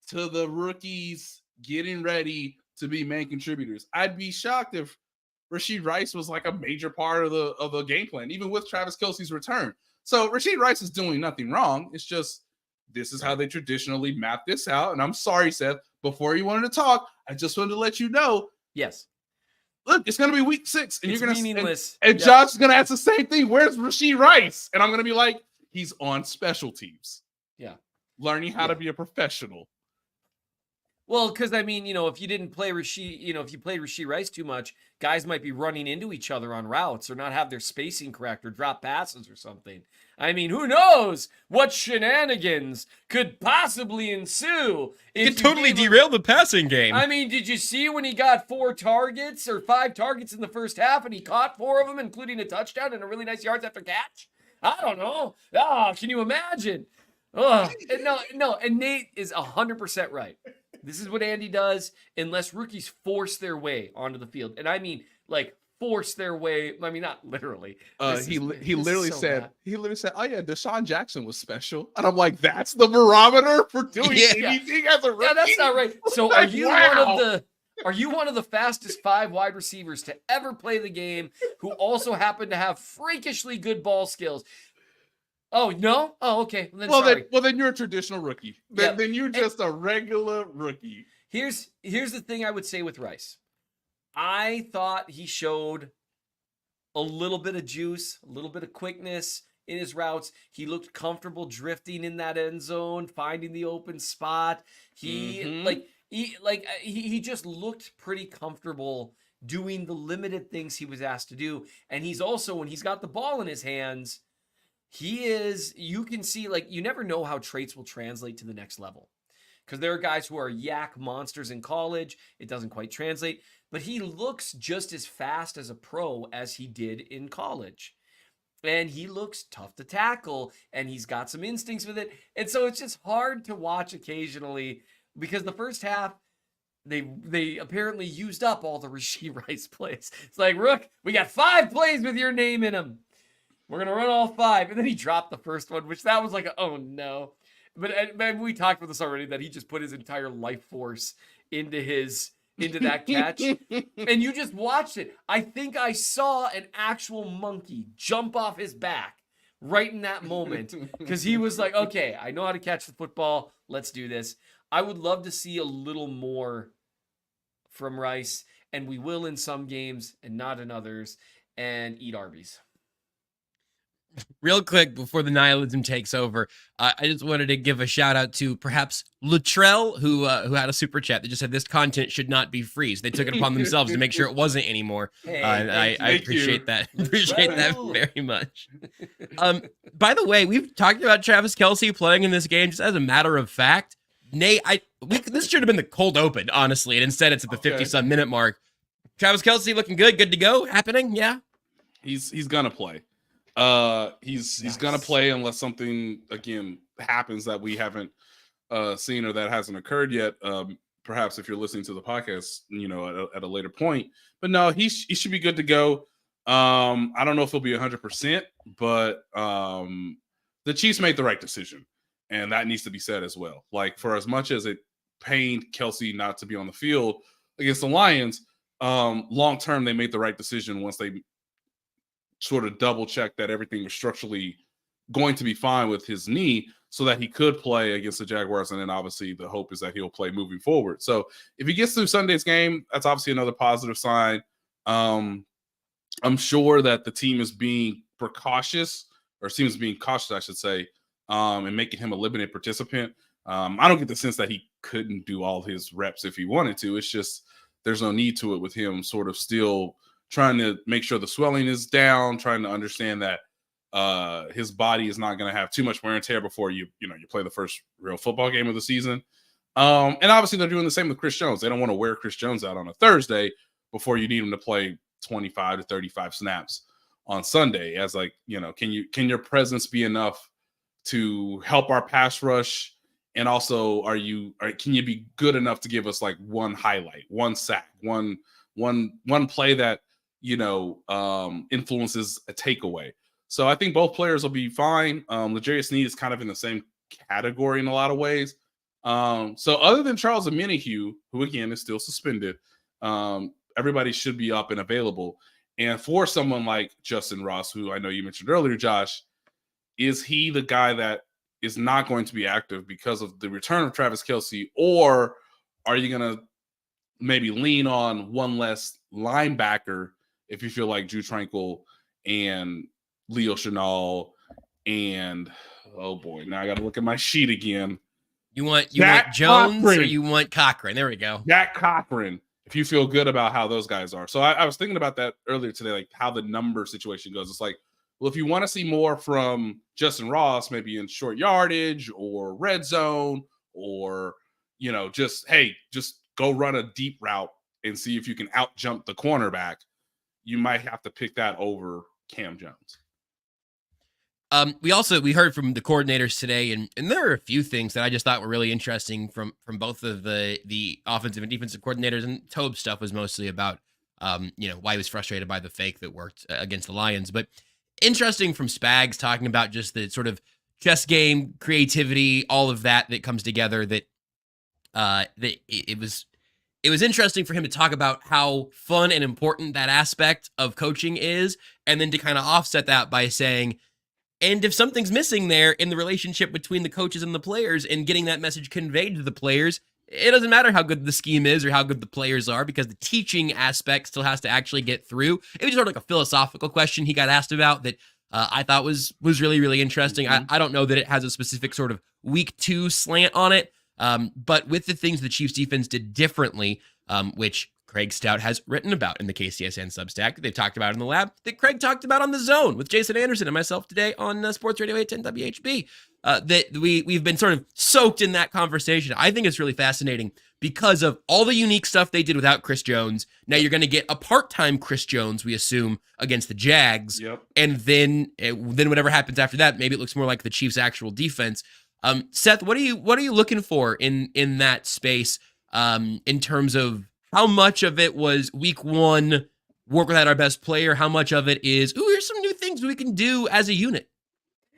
to the rookies getting ready to be main contributors. I'd be shocked if Rasheed Rice was like a major part of the game plan, even with Travis Kelce's return. So Rasheed Rice is doing nothing wrong. It's just, this is how they traditionally map this out. And I'm sorry, Seth, before you wanted to talk, I just wanted to let you know. Yes. Look, it's going to be week 6, and it's you're going to meaningless. And Josh is going to ask the same thing. Where's Rasheed Rice? And I'm going to be like, he's on special teams. Yeah. Learning how to be a professional. Well, because if you didn't play Rasheed, if you played Rasheed Rice too much, guys might be running into each other on routes or not have their spacing correct or drop passes or something. Who knows what shenanigans could possibly ensue? It totally derailed the passing game. Did you see when he got 4 targets or 5 targets in the first half and he caught 4 of them, including a touchdown and a really nice yards after catch? I don't know. Can you imagine? And Nate is 100% right. This is what Andy does unless rookies force their way onto the field. And I mean, like, force their way. I mean, not literally. He literally said, "Oh yeah, Deshaun Jackson was special," and I'm like, "That's the barometer for doing anything as a rookie." Yeah, that's not right. So Like, are you one of the fastest 5 wide receivers to ever play the game who also happen to have freakishly good ball skills? Oh, no? Oh, okay. Then you're a traditional rookie. Then you're just a regular rookie. Here's the thing I would say with Rice. I thought he showed a little bit of juice, a little bit of quickness in his routes. He looked comfortable drifting in that end zone, finding the open spot. He just looked pretty comfortable doing the limited things he was asked to do. And he's also, when he's got the ball in his hands, you can see, like, you never know how traits will translate to the next level. Because there are guys who are yak monsters in college. It doesn't quite translate. But he looks just as fast as a pro as he did in college. And he looks tough to tackle. And he's got some instincts with it. And so it's just hard to watch occasionally. Because the first half, they apparently used up all the Rasheed Rice plays. It's like, Rook, we got 5 plays with your name in them. We're going to run all 5. And then he dropped the first one, which that was like, oh no. But we talked about this already, that he just put his entire life force into that catch. And you just watched it. I think I saw an actual monkey jump off his back right in that moment. Because he was like, okay, I know how to catch the football. Let's do this. I would love to see a little more from Rice. And we will in some games and not in others. And eat Arby's. Real quick before the nihilism takes over, I just wanted to give a shout out to perhaps Luttrell, who had a super chat that just said this content should not be free. So they took it upon themselves to make sure it wasn't anymore. I appreciate that. Appreciate that very much. By the way, we've talked about Travis Kelce playing in this game just as a matter of fact. Nate, this should have been the cold open, honestly, and instead it's at the 50-some minute mark. Travis Kelce looking good to go, happening, yeah. He's gonna play. He's gonna play unless something again happens that we haven't seen or that hasn't occurred yet. Perhaps if you're listening to the podcast, at a later point. But no, he should be good to go. I don't know if he'll be 100%, but the Chiefs made the right decision, and that needs to be said as well. Like, for as much as it pained Kelce not to be on the field against the Lions, long term they made the right decision once they sort of double check that everything was structurally going to be fine with his knee so that he could play against the Jaguars. And then obviously the hope is that he'll play moving forward. So if he gets through Sunday's game, that's obviously another positive sign. I'm sure that the team is being cautious, I should say, and making him a limited participant. I don't get the sense that he couldn't do all his reps if he wanted to. It's just, there's no need to it with him sort of still trying to make sure the swelling is down, trying to understand that his body is not going to have too much wear and tear before you play the first real football game of the season. And obviously they're doing the same with Chris Jones. They don't want to wear Chris Jones out on a Thursday before you need him to play 25 to 35 snaps on Sunday. As can your presence be enough to help our pass rush? And also, can you be good enough to give us like one highlight, one sack, one play that influences a takeaway? So I think both players will be fine. L'Jarius Sneed is kind of in the same category in a lot of ways. So other than Charles Omenihu, who again is still suspended, everybody should be up and available. And for someone like Justin Ross, who I know you mentioned earlier, Josh, is he the guy that is not going to be active because of the return of Travis Kelce? Or are you going to maybe lean on one less linebacker if you feel like Drew Tranquil and Leo Chenal and, oh boy, now I got to look at my sheet again. You want Jones Cochran. Or you want Cochran? There we go. Jack Cochran, if you feel good about how those guys are. So I was thinking about that earlier today, like how the number situation goes. It's like, well, if you want to see more from Justin Ross, maybe in short yardage or red zone, or, just go run a deep route and see if you can out jump the cornerback, you might have to pick that over Cam Jones. We heard from the coordinators today, and there are a few things that I just thought were really interesting from both of the offensive and defensive coordinators. And Tobe's stuff was mostly about why he was frustrated by the fake that worked against the Lions. But interesting from Spags talking about just the sort of chess game, creativity, all of that comes together. That it was interesting for him to talk about how fun and important that aspect of coaching is, and then to kind of offset that by saying, and if something's missing there in the relationship between the coaches and the players and getting that message conveyed to the players, it doesn't matter how good the scheme is or how good the players are, because the teaching aspect still has to actually get through. It was sort of like a philosophical question he got asked about that I thought was really, really interesting. Mm-hmm. I don't know that it has a specific sort of week 2 slant on it, but with the things the Chiefs defense did differently, which Craig Stout has written about in the KCSN Substack, that they've talked about in the lab, that Craig talked about on The Zone with Jason Anderson and myself today on Sports Radio 810 WHB, that we've been sort of soaked in that conversation. I think it's really fascinating because of all the unique stuff they did without Chris Jones. Now you're going to get a part-time Chris Jones, we assume, against the Jags. Yep. And then whatever happens after that, maybe it looks more like the Chiefs' actual defense. Seth, what are you looking for in that space, in terms of how much of it was week 1, work without our best player? How much of it is, here's some new things we can do as a unit,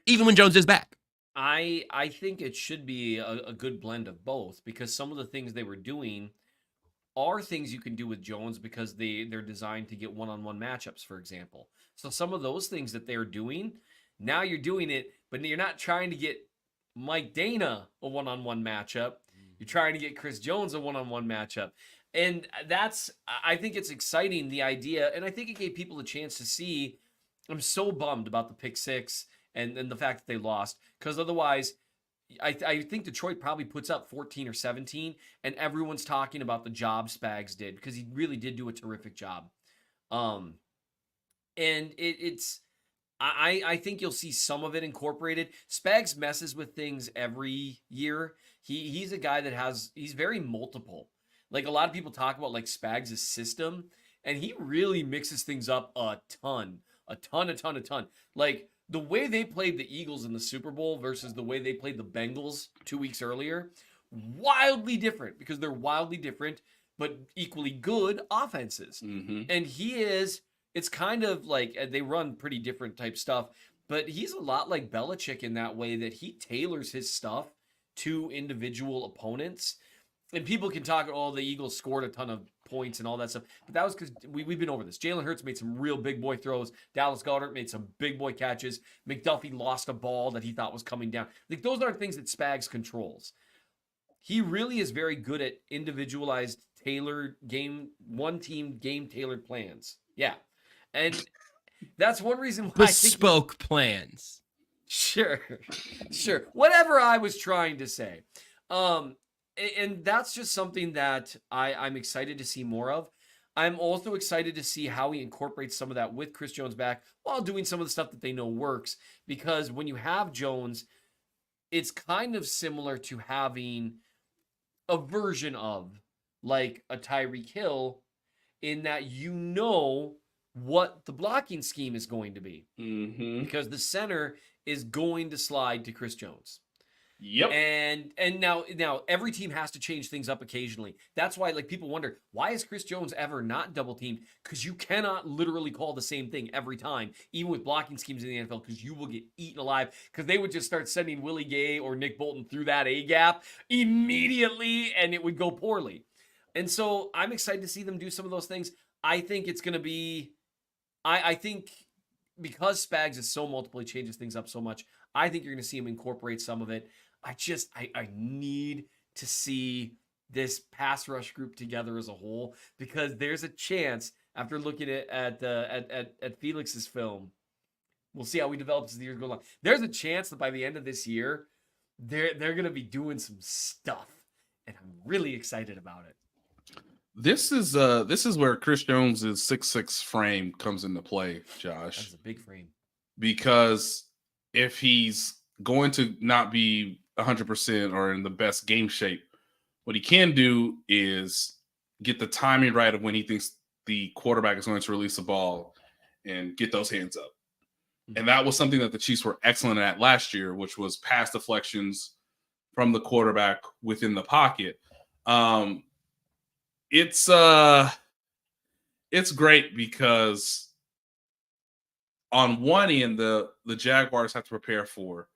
even when Jones is back? I think it should be a good blend of both, because some of the things they were doing are things you can do with Jones because they're designed to get one-on-one matchups, for example. So some of those things that they're doing, now you're doing it, but you're not trying to get Mike Dana a one-on-one matchup. You're trying to get Chris Jones a one-on-one matchup. And I think it's exciting, the idea, and I think it gave people a chance to see. I'm so bummed about the pick 6 and the fact that they lost, because otherwise, I think Detroit probably puts up 14 or 17, and everyone's talking about the job Spags did, because he really did do a terrific job. And I think you'll see some of it incorporated. Spags messes with things every year. He's a guy that he's very multiple. Like, a lot of people talk about like Spags' system, and he really mixes things up a ton. Like, the way they played the Eagles in the Super Bowl versus the way they played the Bengals 2 weeks earlier, wildly different, because they're wildly different, but equally good offenses. Mm-hmm. And it's kind of like they run pretty different type stuff, but he's a lot like Belichick in that way, that he tailors his stuff to individual opponents. And people can talk, the Eagles scored a ton of points and all that stuff. But that was because we've been over this. Jalen Hurts made some real big boy throws. Dallas Goedert made some big boy catches. McDuffie lost a ball that he thought was coming down. Like, those aren't things that Spags controls. He really is very good at individualized, tailored game tailored plans. Yeah. And that's one reason why Bespoke plans. Sure. Whatever I was trying to say. And that's just something that I'm excited to see more of. I'm also excited to see how he incorporates some of that with Chris Jones back while doing some of the stuff that they know works. Because when you have Jones, it's kind of similar to having a version of like a Tyreek Hill, in that you know what the blocking scheme is going to be. Mm-hmm. Because the center is going to slide to Chris Jones. Yep. And now every team has to change things up occasionally. That's why, like, people wonder, why is Chris Jones ever not double teamed? Because you cannot literally call the same thing every time, even with blocking schemes in the NFL, because you will get eaten alive, because they would just start sending Willie Gay or Nick Bolton through that A gap immediately, and it would go poorly. And so I'm excited to see them do some of those things. I think it's going to be, I think because Spags is so multiple, he changes things up so much, I think you're going to see him incorporate some of it. I need to see this pass rush group together as a whole, because there's a chance, after looking at Felix's film, we'll see how he develops as the years go along. There's a chance that by the end of this year, they're going to be doing some stuff, and I'm really excited about it. This is where Chris Jones' 6'6" frame comes into play, Josh. That's a big frame. Because if he's going to not be 100% or in the best game shape, what he can do is get the timing right of when he thinks the quarterback is going to release the ball and get those hands up. And that was something that the Chiefs were excellent at last year, which was pass deflections from the quarterback within the pocket. It's great because on one end, the Jaguars have to prepare for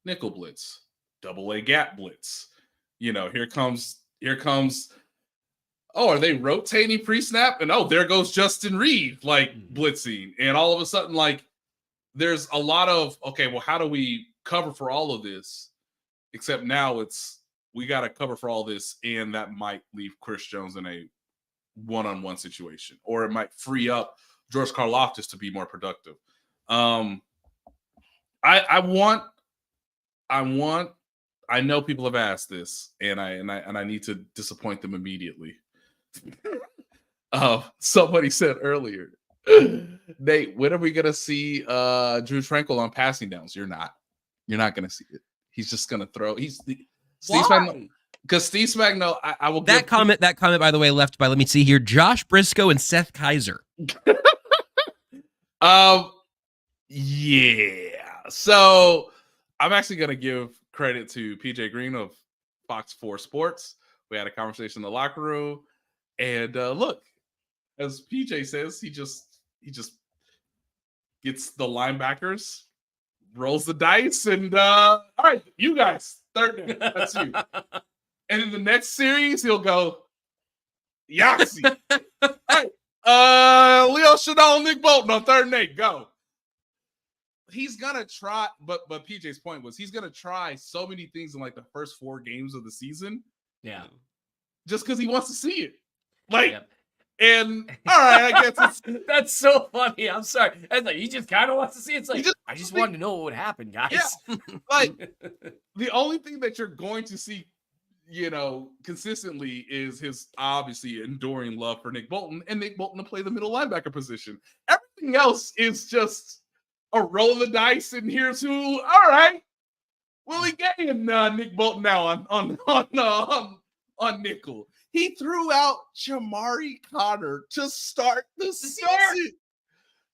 nickel blitz, double A gap blitz. Here comes. Oh, are they rotating pre-snap? And there goes Justin Reed, blitzing. And all of a sudden, there's a lot of, okay, well, how do we cover for all of this? Except now we got to cover for all this, and that might leave Chris Jones in a one-on-one situation, or it might free up George Karlaftis to be more productive. I know people have asked this, and I need to disappoint them immediately. Somebody said earlier, Nate, when are we gonna see Drew Tranquil on passing downs? You're not gonna see it. He's just gonna throw. Steve Spagnuolo. I will. That comment, by the way, left by, let me see here, Josh Brisco and Seth Keysor. Yeah. So I'm actually gonna give credit to PJ Green of Fox 4 Sports. We had a conversation in the locker room, and look, as PJ says, he just gets the linebackers, rolls the dice, and all right, you guys, third down, that's you. And in the next series, he'll go, Yahtzee. All right, Leo Chenal, Nick Bolton on 3rd and 8, go. He's gonna try, but PJ's point was he's gonna try so many things in the first 4 games of the season. Yeah. Just because he wants to see it. And all right, I guess that's so funny. I'm sorry. He just kind of wants to see it. It's I just wanted to know what would happen, guys. Yeah. The only thing that you're going to see, consistently is his obviously enduring love for Nick Bolton and Nick Bolton to play the middle linebacker position. Everything else is just a roll of the dice, and here's who. All right, Willie Gay and Nick Bolton now on nickel. He threw out Jamari Connor to start the season.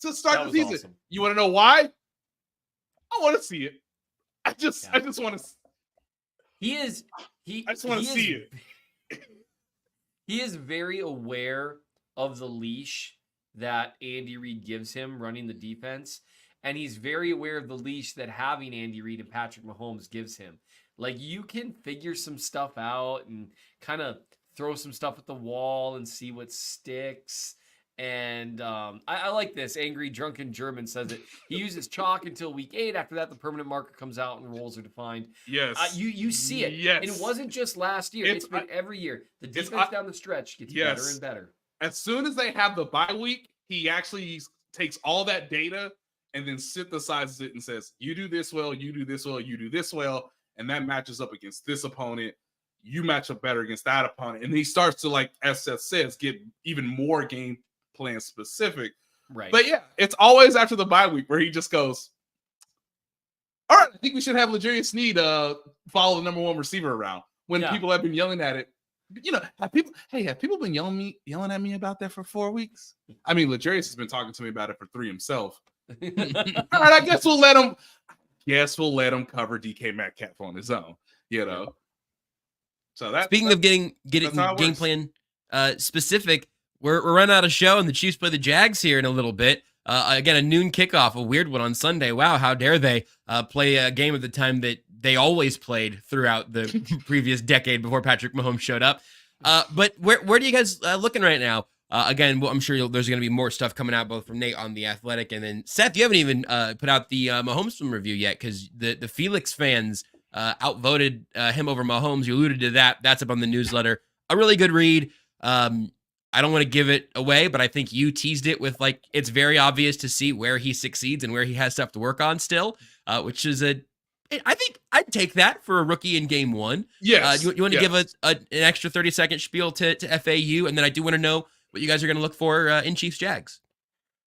Awesome. You want to know why? I want to see it. I just want to. I just want to see it. He is very aware of the leash that Andy Reid gives him running the defense. And he's very aware of the leash that having Andy Reid and Patrick Mahomes gives him. You can figure some stuff out and kind of throw some stuff at the wall and see what sticks. And I like this. Angry Drunken German says it. He uses chalk until week 8. After that, the permanent marker comes out and roles are defined. Yes. You see it. Yes. And it wasn't just last year. It's been every year. The defense down the stretch gets better and better. As soon as they have the bye week, he actually takes all that data and then synthesizes it and says, you do this well, you do this well, you do this well, and that matches up against this opponent. You match up better against that opponent. And he starts to, as Seth says, get even more game plan specific. Right. But yeah, it's always after the bye week where he just goes, all right, I think we should have L'Jarius Sneed follow the number 1 receiver around when people have been yelling at it. Have people been yelling at me about that for 4 weeks? I mean, L'Jarius has been talking to me about it for 3 himself. All right, I guess we'll let him cover DK Metcalf on his own, So speaking of getting game plan specific, we're running out of show, and the Chiefs play the Jags here in a little bit. Again, a noon kickoff, a weird one on Sunday. Wow, how dare they play a game at the time that they always played throughout the previous decade before Patrick Mahomes showed up. But where are you guys looking right now? Again, I'm sure there's going to be more stuff coming out both from Nate on The Athletic, and then Seth, you haven't even put out the Mahomes film review yet because the Felix fans outvoted him over Mahomes. You alluded to that. That's up on the newsletter. A really good read. I don't want to give it away, but I think you teased it with it's very obvious to see where he succeeds and where he has stuff to work on still, which is I think I'd take that for a rookie in game 1. Yes. You want to give an extra 30-second spiel to FAU, and then I do want to know what you guys are going to look for in Chiefs Jags.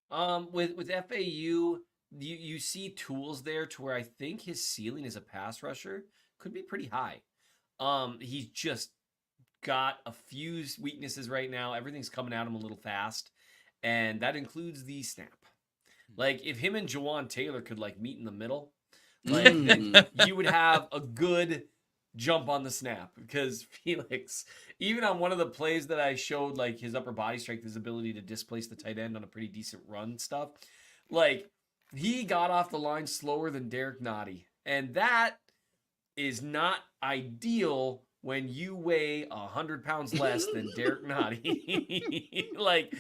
With FAU, you see tools there to where I think his ceiling as a pass rusher could be pretty high. He's just got a few weaknesses right now. Everything's coming at him a little fast, and that includes the snap. Like if him and Juwan Taylor could like meet in the middle, like then you would have a good jump on the snap, because Felix, even on one of the plays that I showed, like his upper body strength, his ability to displace the tight end on a pretty decent run stuff, like he got off the line slower than Derek Nottie. And that is not ideal when you weigh 100 pounds less than Derek Nottie. Like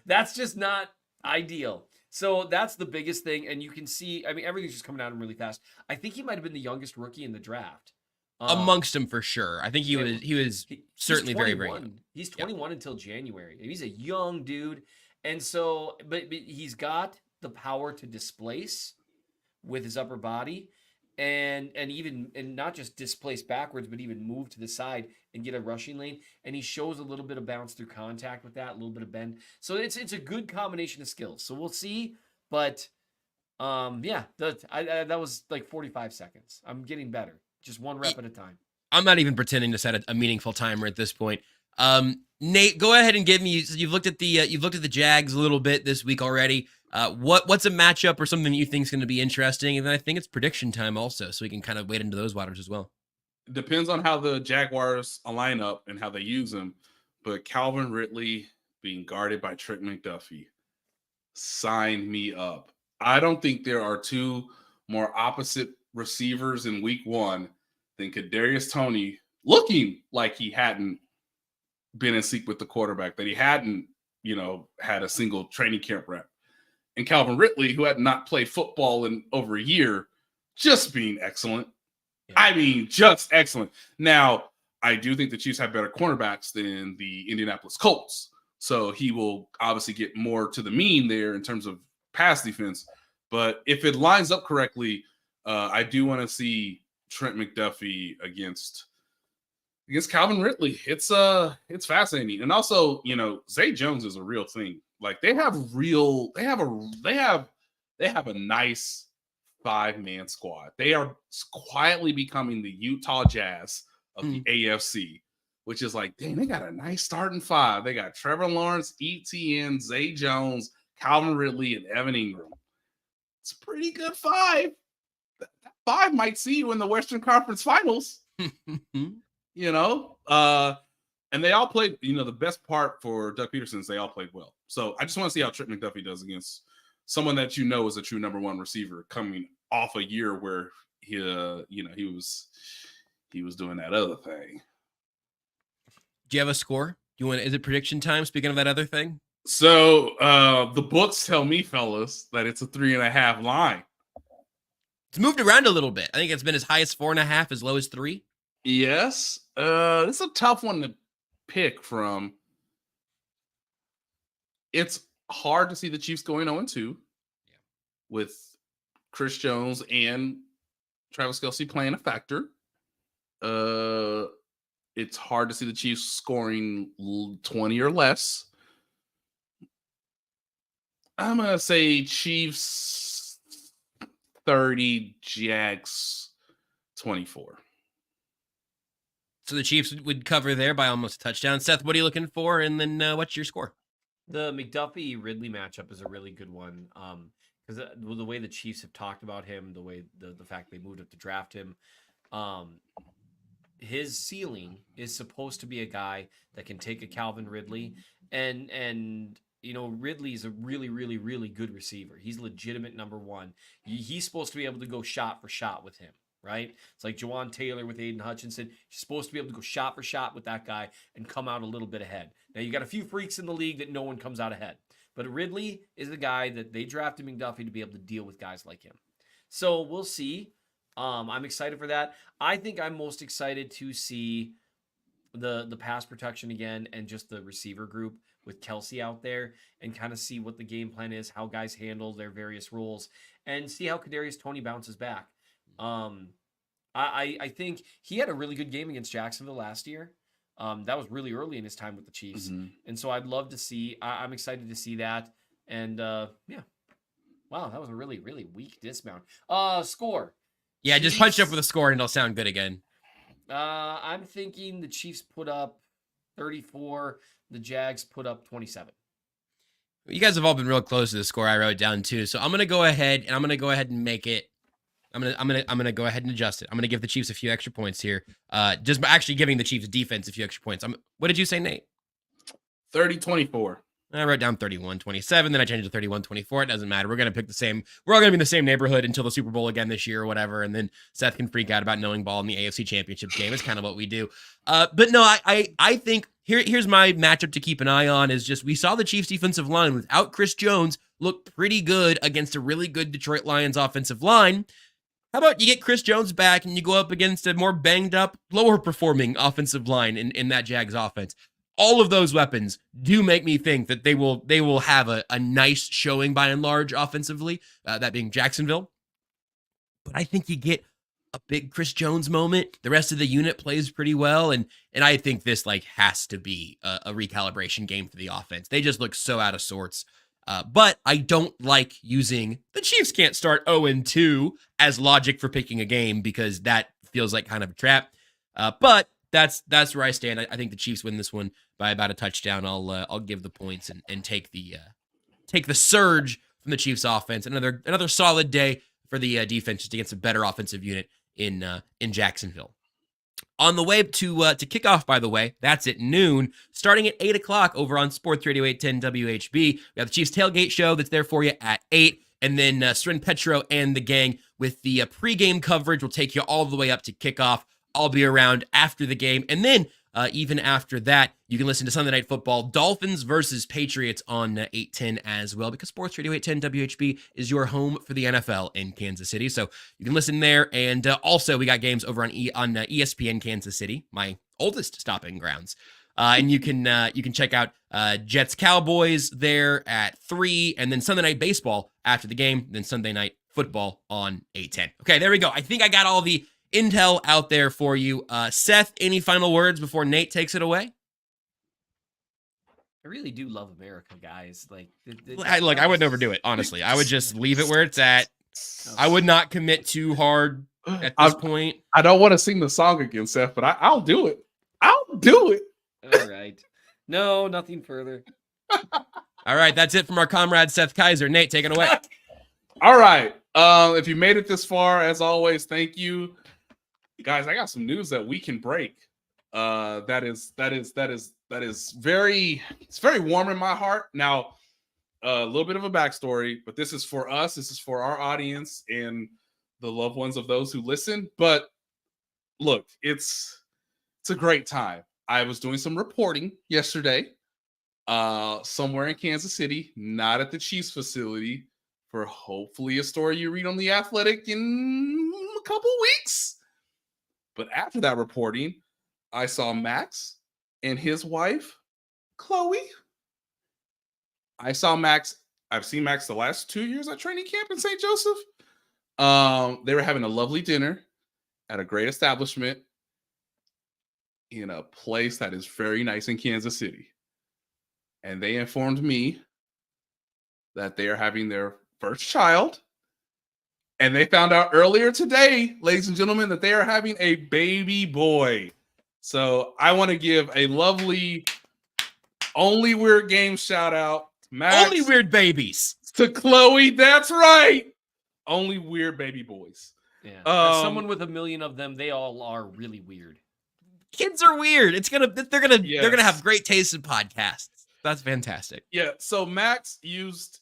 that's just not ideal. So that's the biggest thing. And you can see, I mean, everything's just coming at him really fast. I think he might have been the youngest rookie in the draft. Amongst them for sure. I think he was certainly very, very young. He's 21 until January. He's a young dude. And so, but he's got the power to displace with his upper body and not just displace backwards, but even move to the side and get a rushing lane. And he shows a little bit of bounce through contact with that, a little bit of bend. So it's a good combination of skills. So we'll see. But that was like 45 seconds. I'm getting better. Just one rep at a time. I'm not even pretending to set a meaningful timer at this point. Nate, go ahead and give me. You've looked at the Jags a little bit this week already. What's a matchup or something that you think is going to be interesting? And then I think it's prediction time also, so we can kind of wade into those waters as well. Depends on how the Jaguars line up and how they use them. But Calvin Ridley being guarded by Trent McDuffie, sign me up. I don't think there are two more opposite receivers in week one than Kadarius Toney, looking like he hadn't been in sync with the quarterback, that he hadn't, had a single training camp rep. And Calvin Ridley, who had not played football in over a year, just being excellent. Yeah. I mean, just excellent. Now, I do think the Chiefs have better cornerbacks than the Indianapolis Colts. So he will obviously get more to the mean there in terms of pass defense. But if it lines up correctly, I do want to see Trent McDuffie against Calvin Ridley. It's fascinating. And also, Zay Jones is a real thing. Like they have a nice 5-man squad. They are quietly becoming the Utah Jazz of the AFC, which is like, dang, they got a nice starting 5. They got Trevor Lawrence, ETN, Zay Jones, Calvin Ridley, and Evan Ingram. It's a pretty good 5. That 5 might see you in the Western Conference Finals. And they all played, the best part for Doug Peterson is they all played well. So I just want to see how Trent McDuffie does against someone that is a true number one receiver coming off a year where he was doing that other thing. Do you have a score? Is it prediction time? Speaking of that other thing. So the books tell me, fellas, that it's a 3.5 line. It's moved around a little bit. I think it's been as high as 4.5, as low as 3. Yes. It's a tough one to pick from. It's hard to see the Chiefs going 0-2 with Chris Jones and Travis Kelce playing a factor. It's hard to see the Chiefs scoring 20 or less. I'm going to say Chiefs 30, Jags 24. So the Chiefs would cover there by almost a touchdown. Seth, what are you looking for? And then what's your score? The McDuffie-Ridley matchup is a really good one because the way the Chiefs have talked about him, the way the fact they moved up to draft him, his ceiling is supposed to be a guy that can take a Calvin Ridley and Ridley's a really, really, really good receiver. He's legitimate number one. He's supposed to be able to go shot for shot with him. Right? It's like Juwan Taylor with Aiden Hutchinson. You're supposed to be able to go shot for shot with that guy and come out a little bit ahead. Now, you got a few freaks in the league that no one comes out ahead. But Ridley is the guy that they drafted McDuffie to be able to deal with guys like him. So we'll see. I'm excited for that. I think I'm most excited to see the pass protection again and just the receiver group with Kelce out there and kind of see what the game plan is, how guys handle their various roles, and see how Kadarius Toney bounces back. I think he had a really good game against Jacksonville last year. That was really early in his time with the Chiefs. Mm-hmm. And so I'd love to see, I'm excited to see that. And wow, that was a really, really weak dismount. Score. Yeah, Chiefs, just punch up with a score and it'll sound good again. I'm thinking the Chiefs put up 34, the Jags put up 27. You guys have all been real close to the score I wrote down too. So I'm gonna go ahead and make it. I'm gonna go ahead and adjust it. I'm gonna give the Chiefs a few extra points here. Just by actually giving the Chiefs defense a few extra points. What did you say, Nate? 30-24. I wrote down 31-27, then I changed it to 31-24. It doesn't matter. We're going to pick the same. We're all going to be in the same neighborhood until the Super Bowl again this year or whatever. And then Seth can freak out about knowing ball in the AFC Championship game. It's kind of what we do. But no, I think here's my matchup to keep an eye on is just we saw the Chiefs defensive line without Chris Jones look pretty good against a really good Detroit Lions offensive line. How about you get Chris Jones back and you go up against a more banged up, lower performing offensive line in that Jags offense? All of those weapons do make me think that they will have a nice showing by and large offensively, that being Jacksonville. But I think you get a big Chris Jones moment. The rest of the unit plays pretty well, and I think this has to be a recalibration game for the offense. They just look so out of sorts. But I don't like using the Chiefs can't start 0-2 as logic for picking a game because that feels like kind of a trap. But that's where I stand. I think the Chiefs win this one by about a touchdown. I'll give the points and take the surge from the Chiefs offense. Another solid day for the defense just against a better offensive unit in Jacksonville. On the way to kickoff, by the way, that's at noon, starting at 8 o'clock over on Sports Radio 810 WHB. We have the Chiefs tailgate show that's there for you at 8, and then Sren Petro and the gang with the pregame coverage will take you all the way up to kickoff. I'll be around after the game. And then even after that, you can listen to Sunday Night Football, Dolphins versus Patriots on 810 as well, because Sports Radio 810 WHB is your home for the NFL in Kansas City. So you can listen there. And also we got games over on ESPN Kansas City, my oldest stopping grounds. And you can check out Jets Cowboys there at 3, and then Sunday Night Baseball after the game, then Sunday Night Football on 810. Okay, there we go. I think I got all the intel out there for you. Seth, any final words before Nate takes it away? I really do love America, guys. Look, I wouldn't overdo it, honestly. I would just leave it where it's at. I would not commit too hard at this point. I don't want to sing the song again, Seth, but I'll do it. I'll do it. All right. No, nothing further. All right, that's it from our comrade Seth Keysor. Nate, take it away. All right. If you made it this far, as always, thank you. Guys, I got some news that we can break. That is very warm in my heart. Now, a little bit of a backstory, but this is for us. This is for our audience and the loved ones of those who listen. But look, it's a great time. I was doing some reporting yesterday, somewhere in Kansas City, not at the Chiefs facility, for hopefully a story you read on The Athletic in a couple weeks. But after that reporting, I saw Max and his wife, Chloe. I've seen Max the last 2 years at training camp in St. Joseph. They were having a lovely dinner at a great establishment in a place that is very nice in Kansas City. And they informed me that they are having their first child. And they found out earlier today, ladies and gentlemen, that they are having a baby boy. So I want to give a lovely Only Weird Game shout out. Max, Only Weird Babies. To Chloe. That's right. Only Weird Baby Boys. Yeah. As someone with a million of them, they all are really weird. Kids are weird. They're gonna have great taste in podcasts. That's fantastic. Yeah. So Max used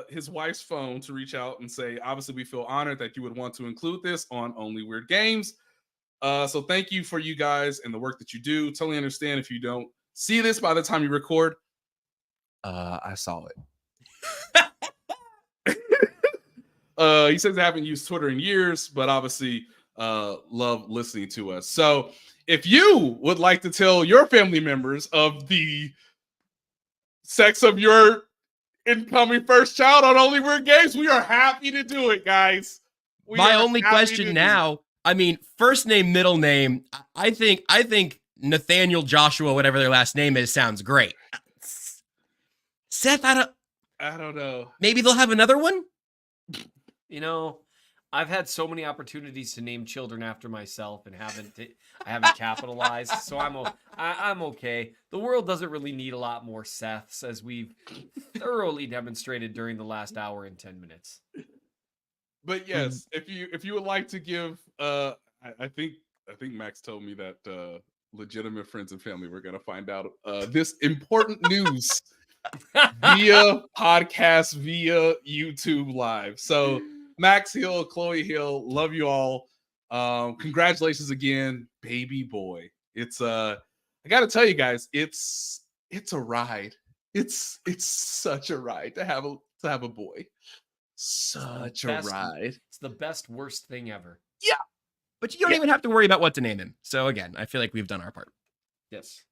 his wife's phone to reach out and say, obviously, we feel honored that you would want to include this on Only Weird Games. So thank you for you guys and the work that you do. Totally understand if you don't see this by the time you record. I saw it. He says I haven't used Twitter in years, but obviously love listening to us. So if you would like to tell your family members of the sex of your incoming first child on Only Weird Games, we are happy to do it, guys. My only question now, I mean, first name, middle name, I think Nathaniel Joshua, whatever their last name is, sounds great. Seth, I don't know. Maybe Maybe they'll have another one? You know, I've had so many opportunities to name children after myself and I haven't capitalized. So I'm okay. The world doesn't really need a lot more Seths, as we've thoroughly demonstrated during the last hour and 10 minutes. But yes, if you would like to give, I think Max told me that legitimate friends and family were gonna find out this important news via podcast, via YouTube Live. So Max Hill, Chloe Hill, love you all. Congratulations again, baby boy. It's I gotta tell you guys, it's a ride. It's such a ride to have a boy. Such a ride. It's the best, worst thing ever. Yeah. But you don't even have to worry about what to name him. So again, I feel like we've done our part. Yes.